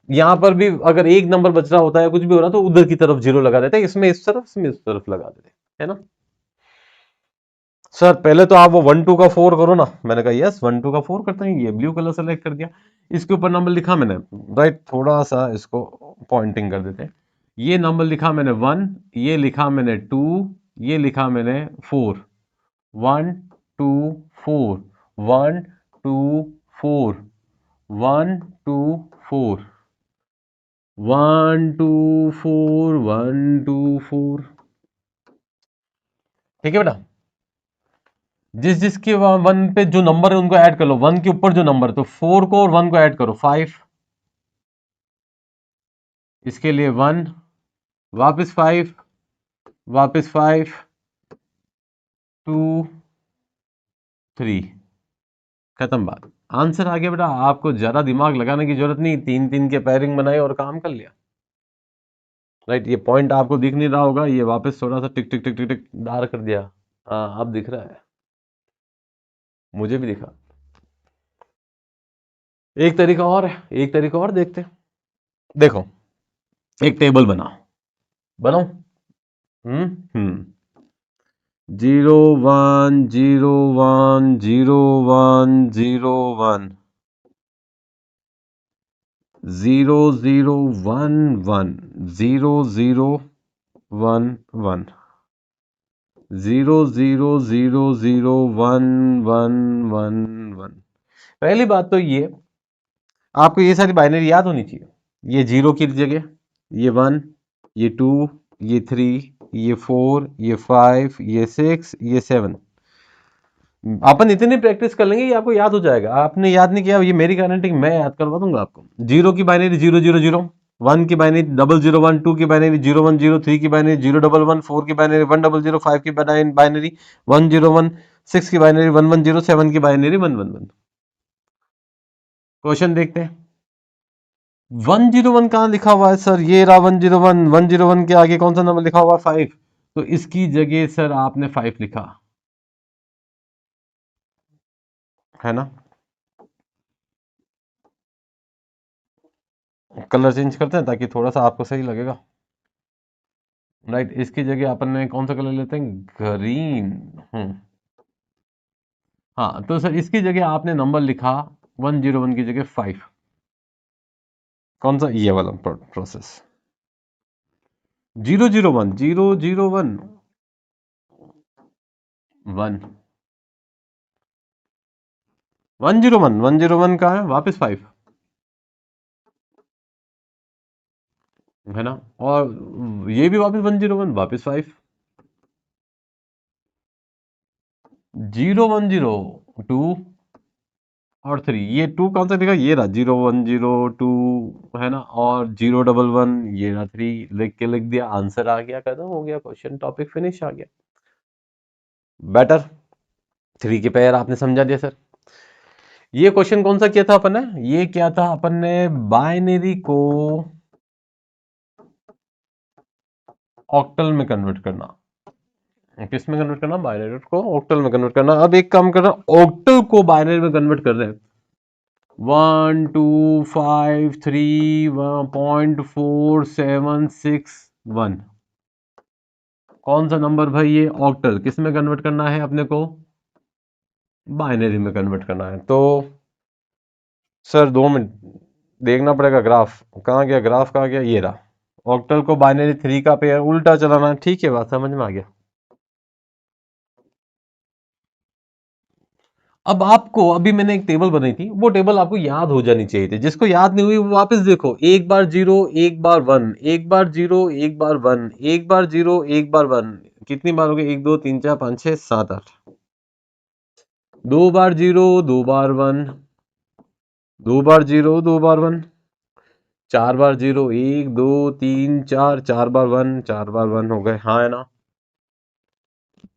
Speaker 1: यहां पर भी अगर एक नंबर बच रहा होता है, कुछ भी हो रहा, तो उधर की तरफ जीरो लगा देते, इसमें इस तरफ, इसमें इस तरफ लगा देते, है ना। सर पहले तो आप वो 1 2 का 4 करो ना, मैंने कहा यस 1 2 का 4 करते हैं, ये ब्लू कलर सेलेक्ट कर दिया, इसके ऊपर नंबर लिखा मैंने, राइट। थोड़ा सा इसको पॉइंटिंग कर देते हैं। ये नंबर लिखा मैंने 1, ये लिखा मैंने 2, ये लिखा मैंने 4। 1 2 4, 1 2 4, 1 2 4, 1 2 4, 1 2 4। ठीक है बेटा, जिस जिसके वन पे जो नंबर है उनको ऐड कर लो, वन के ऊपर जो नंबर, तो 4 को और 1 को ऐड करो 5, इसके लिए 1, वापस 5, वापस 5, 2 3, खत्म बात, आंसर आ गया बेटा। आपको ज्यादा दिमाग लगाने की जरूरत नहीं, तीन तीन के पेयरिंग बनाए और काम कर लिया, राइट। ये पॉइंट आपको दिख नहीं रहा होगा, ये वापस थोड़ा सा टिक टिक टिक टिक टिक डार कर दिया, हाँ अब दिख रहा है, मुझे भी दिखा। एक तरीका और है, एक तरीका और देखते हैं। देखो, एक टेबल बनाओ, बनाओ, हम्म, 0 1 0 1 0 1 0 1, 0 0 1 1, 0 0 1 1, 0 0 0 0 1 1 1। पहली बात तो ये, आपको ये सारी बाइनरी याद होनी चाहिए। ये जीरो की जगह ये 1, ये 2, ये 3, ये 4, ये 5, ये 6, ये 7। अपन इतनी प्रैक्टिस कर लेंगे, ये आपको याद हो जाएगा। आपने याद नहीं किया, ये मेरी गारंटी, मैं याद करवा दूंगा आपको। जीरो की बाइनरी 0 0 0, 1 की बाइनरी 0 0 1, 2 की बाइनरी 0 1 0, 3 की बाइनरी 0 1 1, 4 की बाइनरी 1 0 0, 5 की बाइनरी 1 0 1, 6 की बाइनरी 1 1 0, 7 की बाइनरी 1 1 1। क्वेश्चन देखते हैं। 101 कहाँ लिखा हुआ है सर, ये रहा 101, 101 के आगे कौन सा नंबर लिखा हुआ है 5, तो इसकी जगह सर आपने 5 लिखा, है ना। कलर चेंज करते हैं ताकि थोड़ा सा आपको सही लगेगा, राइट। इसकी जगह अपन ने कौन सा कलर लेते हैं, ग्रीन। हाँ, तो सर इसकी जगह आपने नंबर लिखा 101 की जगह 5, कौन सा, ये वाला प्रोसेस। 001 001 1 101 कहाँ है, वापस 5 है ना, और ये भी वापस 101 वापस 5 0102 और 3, ये 2 कौन सा दिखा, ये रहा 0102 है ना, और 011 ये रहा 3, लिख के लिख दिया, आंसर आ गया, खत्म हो गया क्वेश्चन, टॉपिक फिनिश आ गया। बेटर 3 के पेयर आपने समझा दिया सर। ये क्वेश्चन कौन सा किया था अपन ने, ये क्या था अपन ने, बाइनरी को ऑक्टल में कन्वर्ट करना, किस में कन्वर्ट करना, बाइनरी को ऑक्टल में कन्वर्ट करना। अब एक काम करना, ऑक्टल को बाइनरी में कन्वर्ट कर रहे हैं, 12553.4761, कौन सा नंबर भाई ये, ऑक्टल, किस में कन्वर्ट करना है अपने को, बाइनरी में कन्वर्ट करना है। तो सर 2 मिनट देखना पड़ेगा, ग्राफ कहाँ गया, ग्राफ कहाँ गया, ये रहा, ऑक्टल को बाइनरी 3 का पेयर उल्टा चलाना, ठीक है, बात समझ में आ गया। अब आपको, अभी मैंने एक टेबल बनाई थी, वो टेबल आपको याद हो जानी चाहिए थी, जिसको याद नहीं हुई वो वापस देखो, एक बार 0 एक बार 1, एक बार 0 एक बार 1, एक बार 0 एक बार 1, कितनी बार हो गई, 1 2 3 4 5 6 7 8, 2 बार 0 2 बार 1, 2 बार 0 2 बार 1, 4 बार 0 1 2 3 4, 4 बार 1 4 बार 1 हो गए, हाँ है ना।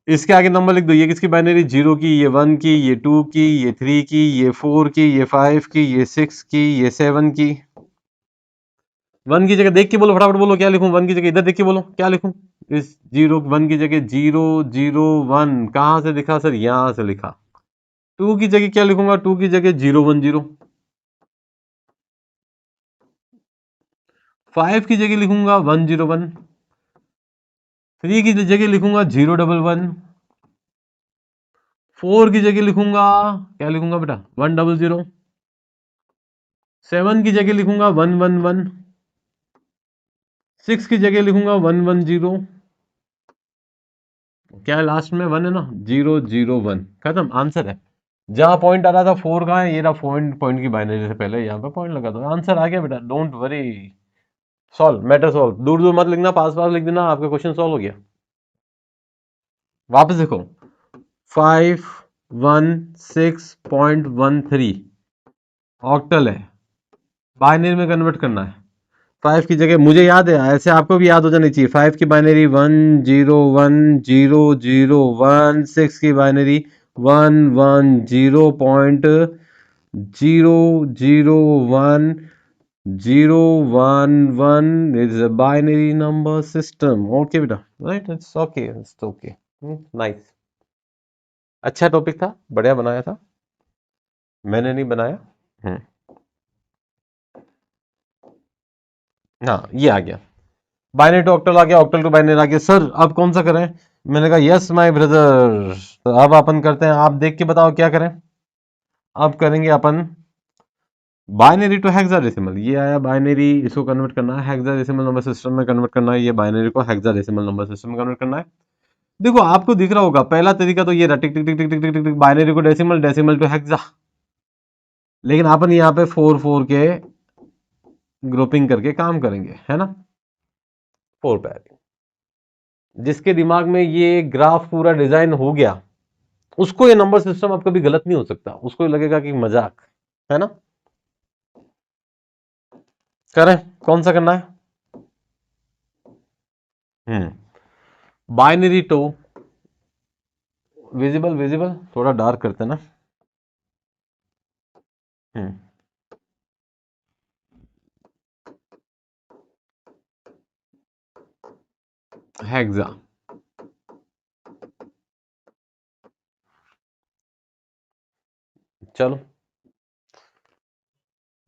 Speaker 1: इसके आगे नंबर लिख दो, ये किसकी बाइनरी, 0 की, ये 1 की, ये 2 की, ये 3 की, ये 4 की, ये 5 की, ये 6 की, ये 7 की। 1 की जगह देख के बोलो, फटाफट बोलो क्या लिखूं, 1 की जगह इधर देख के बोलो क्या लिखूं, इस 1 की जगह 001, कहां से लिखा सर, यहां से लिखा। 2 की जगह क्या लिखूंगा, 2 की जगह 010, 5 की जगह लिखूंगा 101, 3 की जगह लिखूंगा 011, 4 की जगह लिखूंगा, क्या लिखूंगा बेटा, 100, 7 की जगह लिखूंगा 111, 6 की जगह लिखूंगा 110, क्या है लास्ट में 1 है ना, 001, खत्म, आंसर है। जहां पॉइंट आ रहा था 4 का है, ये रहा पॉइंट, पॉइंट की बाइनरी से पहले यहाँ पे पॉइंट लगा दो, आंसर आ गया बेटा, don't worry, solve matter solve, दूर दूर मत लिखना, पास पास लिख देना, आपका क्वेश्चन सॉल्व हो गया। वापस देखो, 516.13 ऑक्टल है, बाइनरी में कन्वर्ट करना है। 5 की जगह, मुझे याद है, ऐसे आपको भी याद हो जानी चाहिए, 5 की बाइनरी 1010001, 6 की binary 110.001 is a binary number system. Okay बेटा, right, it's okay, it's okay, nice, अच्छा टॉपिक था, बढ़िया बनाया था, मैंने नहीं बनाया। हाँ ये आ गया, बाइनरी टू ऑक्टल आ गया, ऑक्टल टू बाइनरी आ गया, सर अब कौन सा करें, मैंने कहा यस माय ब्रदर, तो अब अपन करते हैं, आप देख के बताओ क्या करें, अब करेंगे अपन बाइनरी टू हेक्साडेसिमल, ये आया बाइनरी, इसको कन्वर्ट करना है हेक्साडेसिमल नंबर सिस्टम में कन्वर्ट करना है, ये बाइनरी को हेक्साडेसिमल नंबर सिस्टम में कन्वर्ट करना है। देखो आपको दिख रहा होगा, पहला तरीका तो ये रहा, टिक टिक टिक टिक टिक टिक टिक टिक, बाइनरी को डेसिमल, डेसिमल टू हेक्सा, लेकिन अपन यहाँ पे 4 के ग्रुपिंग करके काम करेंगे, है ना, 4 पैर। जिसके दिमाग में ये ग्राफ पूरा डिजाइन हो गया, उसको ये नंबर सिस्टम अब कभी गलत नहीं हो सकता, उसको लगेगा कि मजाक है ना। करें, कौन सा करना है, बाइनरी टू, विजिबल विजिबल थोड़ा डार्क करते ना, हेक्सा, चलो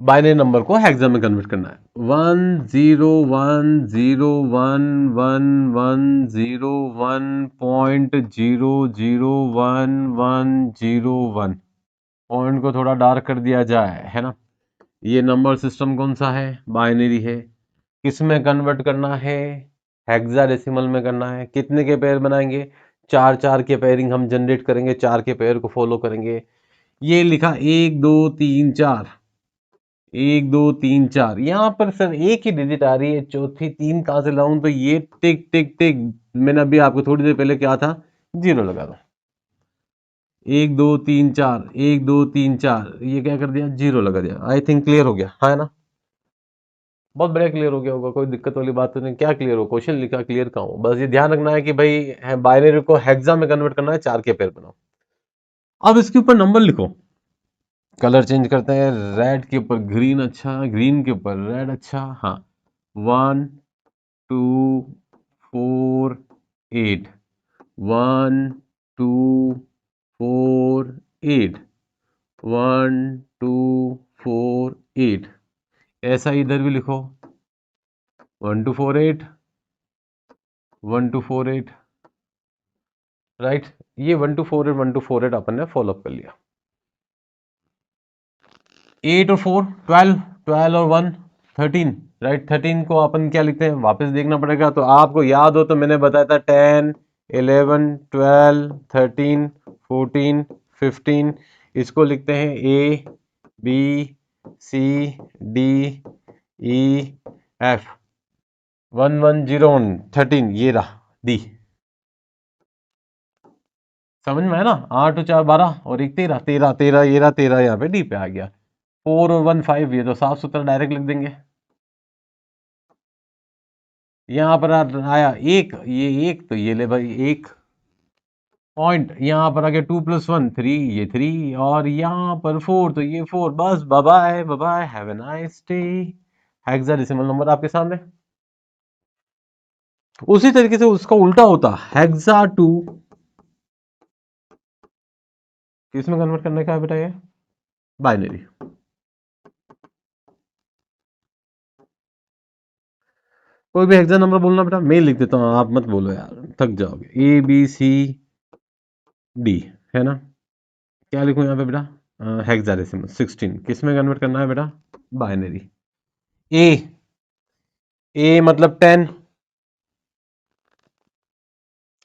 Speaker 1: बाइनरी नंबर को हेक्सा में कन्वर्ट करना है, 1010111.0011101, पॉइंट को थोड़ा डार्क कर दिया जाए, है ना। ये नंबर सिस्टम कौन सा है, बाइनरी है, किस में कन्वर्ट करना है, हेक्साडेसिमल में करना है। कितने के पेयर बनाएंगे? 4 के पेयरिंग हम जनरेट करेंगे, 4 के पेयर को फॉलो करेंगे। ये लिखा 1 2 3 4, 1 2 3 4, यहाँ पर सर एक ही डिजिट आ रही है, चौथी 3 कहाँ से लाऊं? तो ये टिक टिक टिक, मैंने अभी आपको थोड़ी देर पहले क्या था, 0 लगा दो। 1 2 3 4, 1 2 3 4, ये क्या कर दिया? 0 लगा दिया। आई थिंक क्लियर हो गया, है ना? बहुत बढ़िया क्लियर हो गया होगा, कोई दिक्कत वाली बात तो नहीं। क्या क्लियर हो? क्वेश्चन लिखा, क्लियर कहाँ हो? बस ये ध्यान रखना है कि भाई बाइनरी को हेक्सा में कन्वर्ट करना है, 4 के पेयर बनाओ। अब इसके ऊपर नंबर लिखो। कलर चेंज करते हैं, रेड के ऊपर ग्रीन अच्छा, ग्रीन के ऊपर रेड अच्छा। हाँ, 1 2 4 8, 1 2 4 8, 1 2 4 8। ऐसा इधर भी लिखो, 1 2 4 8, 1 2 4 8, राइट। ये 1 2 4 8, 1 2 4 8 अपन ने फॉलो अप कर लिया। 8 और 4 12, 12 और 1 13, राइट। 13 को अपन क्या लिखते हैं? वापस देखना पड़ेगा। तो आपको याद हो तो मैंने बताया था 10 11 12 13 14 15, इसको लिखते हैं A B C D E F. 1 1 0 1 13, ये रहा डी। समझ में है ना? 8 और 4 12 और 1 13, 13 13, ये रहा 13, यहाँ पे डी पे आ गया। 4 और 1 5, ये तो साफ सुथरा डायरेक्ट लिख देंगे। यहाँ पर आया एक, ये एक, तो ये ले भाई एक पॉइंट। यहाँ पर आ गया 2 + 1 3, ये 3, और यहाँ पर 4, तो ये 4। बस bye bye, bye bye, have a nice day. Hexadecimal number आपके सामने। उसी तरीके से उसका उल्टा होता, हेक्सा टू किसमें कन्वर्ट करने का है बेटा? ये बाइनरी। कोई भी हेक्सा नंबर बोलना बेटा, मैं लिख देता हूँ, आप मत बोलो यार, थक जाओगे। ए बी सी डी, है ना? क्या लिखूं यहाँ पे बेटा? हेक्साडेसिमल 16 किस में कन्वर्ट करना है बेटा? बाइनरी। ए, ए मतलब 10,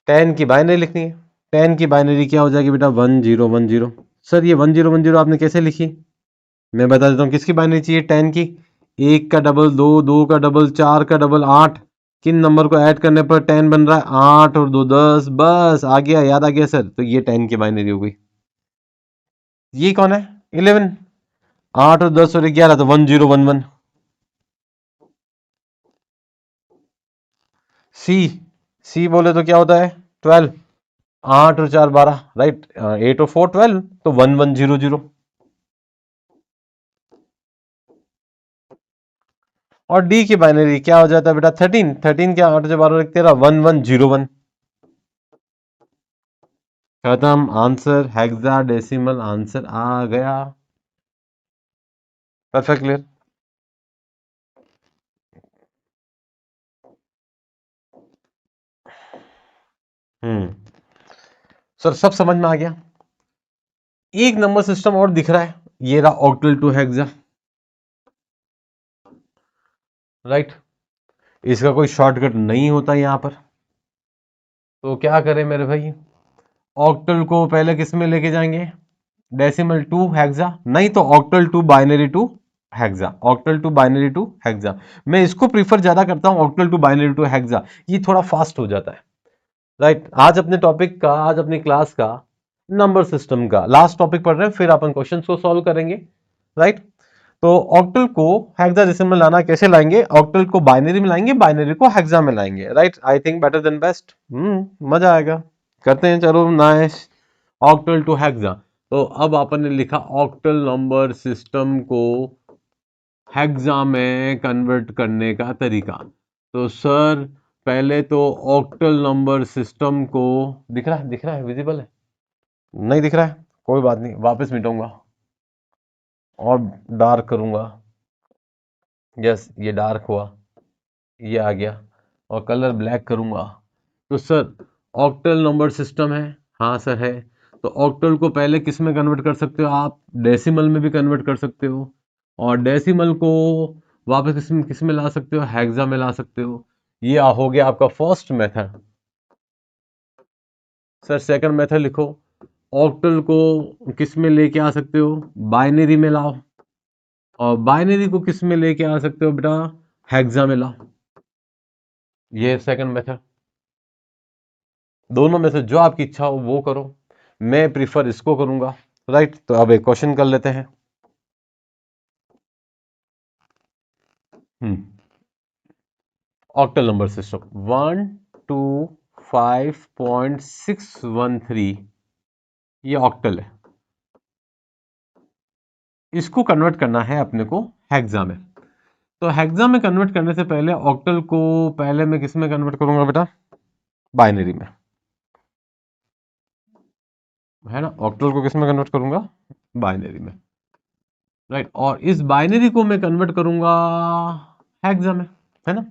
Speaker 1: 10 की बाइनरी लिखनी है। 10 की बाइनरी क्या हो जाएगी बेटा? 1 0 1 0। सर ये 1 0 1 0 आपने कैसे लिखी? मैं बता देता हूँ किसकी बाइनरी चाहिए 10 की। 1 का डबल 2, 2 का डबल 4 का डबल 8। किन नंबर को ऐड करने पर 10 बन रहा है? 8 और 2 10। बस आ गया, याद आ गया सर। तो ये 10 की बाइनरी हो गई। ये कौन है? 11। 8 और 10 और 11, तो 1 0 1 1। सी, सी बोले तो क्या होता है? 12। 8 और 4 12, राइट। 8 और 4 12, तो 1 1 0 0। और डी की बाइनरी क्या हो जाता है बेटा? 13। 13 क्या? 8 से 12 13, 1 1 0 1। खत्म, आंसर हेक्साडेसिमल आंसर आ गया। Perfect, clear. हम्म, सर सब समझ में आ गया। एक नंबर सिस्टम और दिख रहा है, ये रहा ऑक्टल टू हेक्सा, राइट। इसका कोई शॉर्टकट नहीं होता यहां पर, तो क्या करें मेरे भाई? ऑक्टल को पहले किस में लेके जाएंगे? डेसिमल टू हेक्सा, नहीं तो octal to binary to hexa. Octal to binary to hexa, मैं इसको प्रीफर ज्यादा करता हूं, octal to binary to hexa. ये थोड़ा फास्ट हो जाता है, राइट। आज अपने टॉपिक का, आज अपनी क्लास का नंबर सिस्टम का लास्ट टॉपिक पढ़ रहे हैं, फिर अपन क्वेश्चंस को सॉल्व करेंगे, राइट। तो ऑक्टल को हेक्साडेसिमल में लाना, कैसे लाएंगे? ऑक्टल को बाइनरी में लाएंगे, बाइनरी को हेक्सा में लाएंगे, right. I think better than best. मजा आएगा, करते हैं, चलो नाइस। Octal to hexa. तो अब अपन ने लिखा ऑक्टल नंबर सिस्टम को हेक्सा में कन्वर्ट करने का तरीका। तो सर पहले तो ऑक्टल नंबर सिस्टम को, दिख रहा है, दिख रहा है, विजिबल है? नहीं दिख रहा है, कोई बात नहीं, वापस मिटाऊंगा और डार्क करूंगा। यस, ये डार्क हुआ, ये आ गया, और कलर ब्लैक करूंगा। तो सर ऑक्टल नंबर सिस्टम है, हाँ सर है। तो ऑक्टल को पहले किस में कन्वर्ट कर सकते हो आप? डेसिमल में भी कन्वर्ट कर सकते हो, और डेसिमल को वापस किस में ला सकते हो? हेक्सा में ला सकते हो। ये हो गया आपका first method. Sir second method लिखो। ऑक्टल को किस में लेके आ सकते हो? बाइनरी में लाओ। और बाइनरी को किस में लेके आ सकते हो बेटा? हेक्सा में लाओ। ये सेकंड मेथड। दोनों में से जो आपकी इच्छा हो वो करो। मैं प्रीफर इसको करूंगा। राइट, तो अब एक क्वेश्चन कर लेते हैं। ऑक्टल नंबर सिस्टम 125.613, ये ऑक्टल है। इसको कन्वर्ट करना है अपने को हेक्सा में। तो हेक्सा में कन्वर्ट करने से पहले ऑक्टल को पहले मैं किस में कन्वर्ट करूंगा बेटा? बाइनरी में, है ना। ऑक्टल को किस में कन्वर्ट करूंगा? बाइनरी में। राइट, और इस बाइनरी को मैं कन्वर्ट करूंगा हेक्सा में, है ना।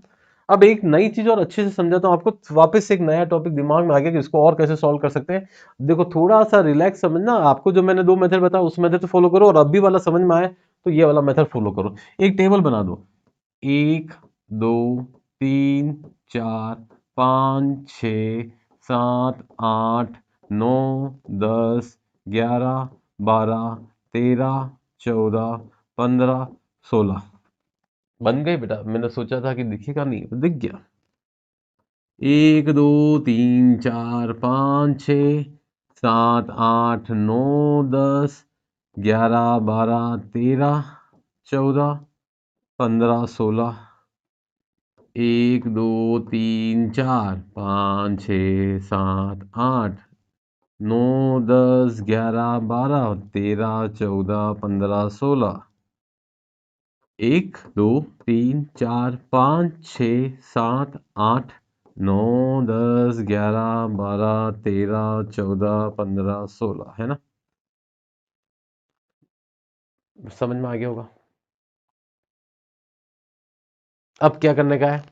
Speaker 1: अब एक नई चीज और अच्छे से समझाता हूं आपको, वापस से एक नया टॉपिक दिमाग में आ गया कि इसको और कैसे सॉल्व कर सकते हैं। देखो थोड़ा सा रिलैक्स समझना, आपको जो मैंने दो मेथड बताया उस मेथड से फॉलो करो, और अभी वाला समझ में आए तो ये वाला मेथड फॉलो करो। एक टेबल बना दो, 1 2 3 4 5 6 7 8 9 10 11 12 13 14 15 16। बन गई बेटा? मैंने सोचा था कि दिखेगा नहीं, दिख गया। 1 2 3 4 5 6 7 8 9 10 11 12 13 14 15 16। 1 2 3 4 5 6 7 8 9 10 11 12 13 14 15 16। 1 2 3 4 5 6 7 8 9 10 11 12 13 14 15 16, है ना। समझ में आ गया होगा। अब क्या करने का है?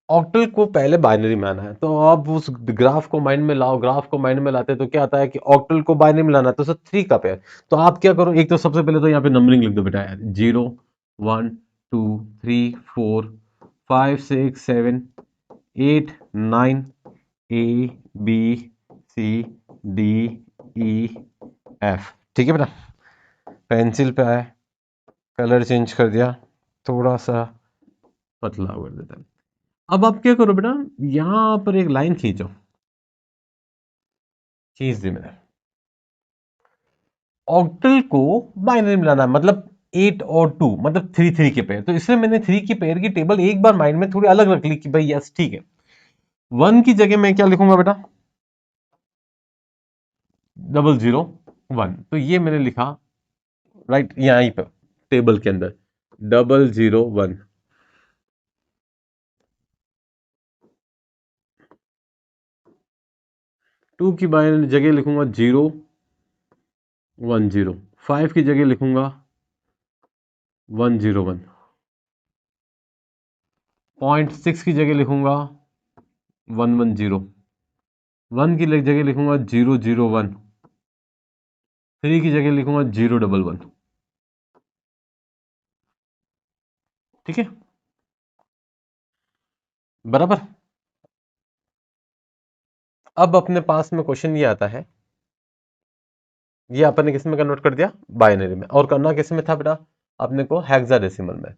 Speaker 1: ऑक्टल को पहले बाइनरी में आना है, तो आप उस ग्राफ को माइंड में लाओ। ग्राफ को माइंड में लाते हैं तो क्या आता है कि ऑक्टल को बाइनरी में लाना है, तो सर 3 का पेयर। तो आप क्या करो, एक तो सबसे पहले तो यहाँ पे नंबरिंग लिख दो बेटा यार, 0 1 2 3 4 5 6 7 8 9 A B C D E F. ठीक है बेटा, पेंसिल पे आए, कलर चेंज कर दिया, थोड़ा सा पतला कर देता है। अब आप क्या करो बेटा, यहां पर एक लाइन खींचो, खींच दी मैंने। ऑक्टल को बाइनरी में लाना है, मतलब 8 और 2 मतलब 3 के पेयर। तो इसमें मैंने 3 की पेयर की टेबल एक बार माइंड में थोड़ी अलग रख ली कि भाई यस ठीक है। 1 की जगह मैं क्या लिखूंगा बेटा? 001। तो ये मैंने लिखा राइट यहीं पर टेबल के अंदर 001। 2 की जगह लिखूंगा 010। 5 की जगह लिखूंगा 101। 0.6 की जगह लिखूंगा 110। 1 की जगह लिखूंगा 001। 3 की जगह लिखूंगा 011। ठीक है, बराबर। अब अपने पास में क्वेश्चन ये आता है, ये अपन ने किस में कन्वर्ट कर दिया? बाइनरी में। और करना किस में था बेटा? अपने को हेक्साडेसिमल में।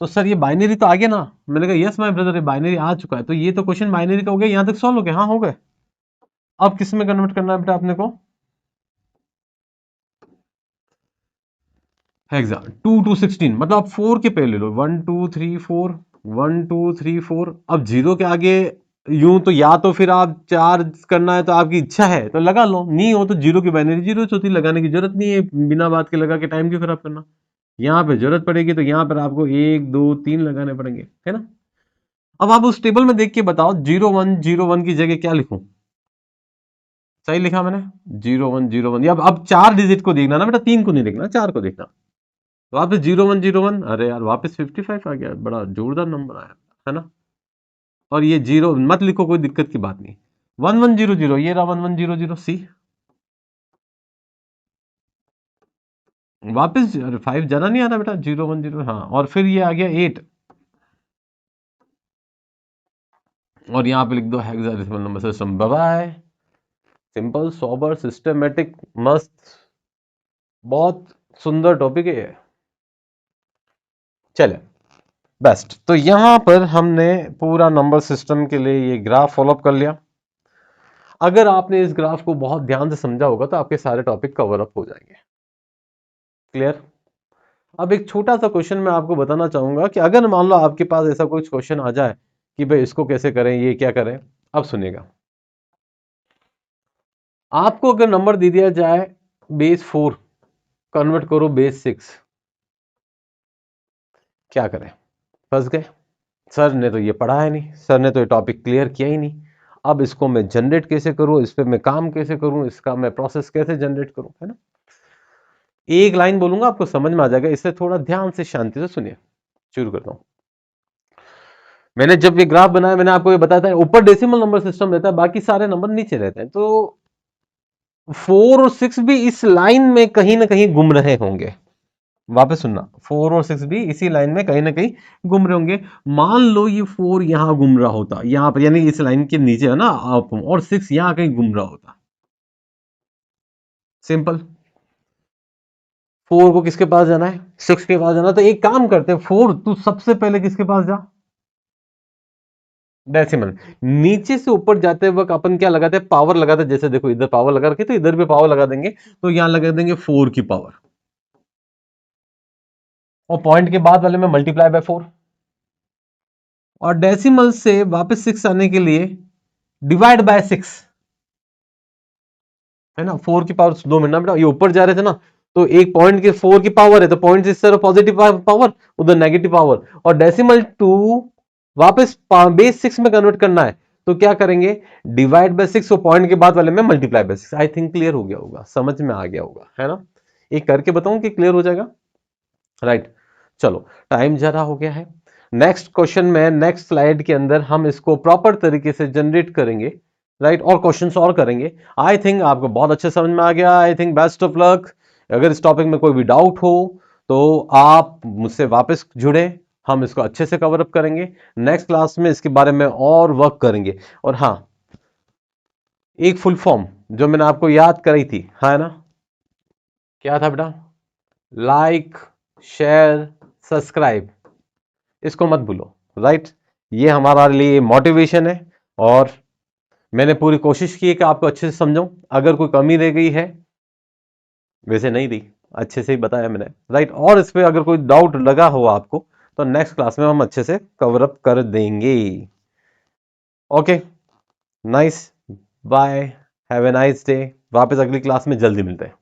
Speaker 1: तो सर ये बाइनरी तो आ गया ना? मैंने कहा यस माय ब्रदर, ये बाइनरी आ चुका है। तो ये तो क्वेश्चन बाइनरी का हो गया, यहां तक सॉल्व हो गया। हाँ हो गए। अब किस में कन्वर्ट करना है बेटा अपने को? हेक्सा 2 टू 16, मतलब आप 4 के पेयर ले लो, 1 2 3 4 1 2 3 4। अब जीरो के आगे यूं तो या तो फिर आप चार करना है तो आपकी इच्छा है तो लगा लो, नहीं हो तो जीरो की बाइनरी जीरो होती, लगाने की जरूरत नहीं है। बिना बात के लगा के टाइम क्यों खराब करना। यहाँ पे जरूरत पड़ेगी तो यहाँ पर आपको 1 2 3 लगाने पड़ेंगे, है ना। अब आप उस टेबल में देख के बताओ 0101 की जगह क्या लिखूं? सही लिखा मैंने 0101। अब 4 डिजिट को देखना ना बेटा, 3 को नहीं देखना, 4 को देखना। वापस 0101, अरे यार वापस 55 आ गया, बड़ा जोरदार नंबर आया, है ना। और ये जीरो मत लिखो, कोई दिक्कत की बात नहीं। 1100, ये रहा 1100 सी। वापस अरे 5 जाना नहीं आ रहा बेटा, 010, हाँ। और फिर ये आ गया 8। और यहां पे लिख दो hexadecimal number system. Bye bye. Simple, sober, systematic, मस्त, बहुत सुंदर टॉपिक है ये। चले, बेस्ट। तो यहां पर हमने पूरा नंबर सिस्टम के लिए ये ग्राफ फॉलोअप कर लिया। अगर आपने इस ग्राफ को बहुत ध्यान से समझा होगा तो आपके सारे टॉपिक कवर अप हो जाएंगे। क्लियर? अब एक छोटा सा क्वेश्चन मैं आपको बताना चाहूंगा कि अगर मान लो आपके पास ऐसा कुछ क्वेश्चन आ जाए कि भाई इसको कैसे करें, ये क्या करें। अब सुनिएगा, आपको अगर नंबर दे दिया जाए बेस 4 कन्वर्ट करो बेस 6, क्या करें? फंस गए। सर ने तो ये पढ़ा है नहीं, सर ने तो ये टॉपिक क्लियर किया ही नहीं। अब इसको मैं जनरेट कैसे करूं, इस पे मैं काम कैसे करूं, इसका मैं प्रोसेस कैसे जनरेट करूं, है ना। एक लाइन बोलूंगा, आपको समझ में आ जाएगा, इससे थोड़ा ध्यान से शांति से सुनिए। शुरू करता हूं। मैंने जब ये ग्राफ बनाया, मैंने आपको ये बताया था ऊपर डेसिमल नंबर सिस्टम रहता है, बाकी सारे नंबर नीचे रहते हैं। तो 4 और 6 भी इस लाइन में कहीं ना कहीं घूम रहे होंगे। वापस सुनना, 4 और 6 भी इसी लाइन में कहीं ना कहीं घूम रहे होंगे। मान लो ये 4 यहां घूम रहा होता, यहां पर, यानी इस लाइन के नीचे है ना आप, और 6 यहां कहीं घूम रहा होता। सिंपल। 4 को किसके पास जाना है? 6 के पास जाना है। तो एक काम करते हैं, 4 तू सबसे पहले किसके पास जा? डेसिमल। नीचे से ऊपर जाते वक्त अपन क्या लगाते हैं? पावर लगाते हैं। जैसे देखो इधर पावर लगा रखी, तो इधर भी पावर लगा देंगे, तो यहां लगा देंगे 4 की पावर, और पॉइंट के बाद वाले में मल्टीप्लाई बाय 4। और डेसिमल से वापस 6 आने के लिए डिवाइड बाय 6, है ना। 4 की पावर, 2 मिनट बेटा, ये ऊपर जा रहे थे ना, तो एक पॉइंट के 4 की पावर है, तो पॉइंट से इस तरफ पॉजिटिव पावर, उधर नेगेटिव पावर। और डेसिमल टू वापस बेस 6 में कन्वर्ट करना है, तो क्या करेंगे? डिवाइड बाय 6 और पॉइंट के बाद वाले में multiply by 6। I think clear हो गया होगा, समझ में आ गया होगा, है ना। एक करके बताऊं कि क्लियर हो जाएगा? राइट। चलो, टाइम जरा हो गया है। नेक्स्ट क्वेश्चन में, नेक्स्ट स्लाइड के अंदर हम इसको प्रॉपर तरीके से जनरेट करेंगे, राइट, और क्वेश्चन सॉल्व करेंगे। आई थिंक आपको बहुत अच्छे समझ में आ गया। I think best of luck. अगर इस टॉपिक में कोई भी डाउट हो तो आप मुझसे वापस जुड़े, हम इसको अच्छे से कवर अप करेंगे। नेक्स्ट क्लास में इसके बारे में और वर्क करेंगे। और हाँ, एक फुल फॉर्म जो मैंने आपको याद कराई थी, है ना, क्या था बेटा? लाइक, शेयर, सब्सक्राइब, इसको मत भूलो। राइट, ये हमारे लिए मोटिवेशन है, और मैंने पूरी कोशिश की है कि आपको अच्छे से समझाऊं। अगर कोई कमी रह गई है, वैसे नहीं दी, अच्छे से ही बताया मैंने। राइट, और इस पे अगर कोई डाउट लगा हो आपको, तो नेक्स्ट क्लास में हम अच्छे से कवर अप कर देंगे। Okay, nice, bye, have a nice day. वापस अगली क्लास में जल्दी मिलते हैं।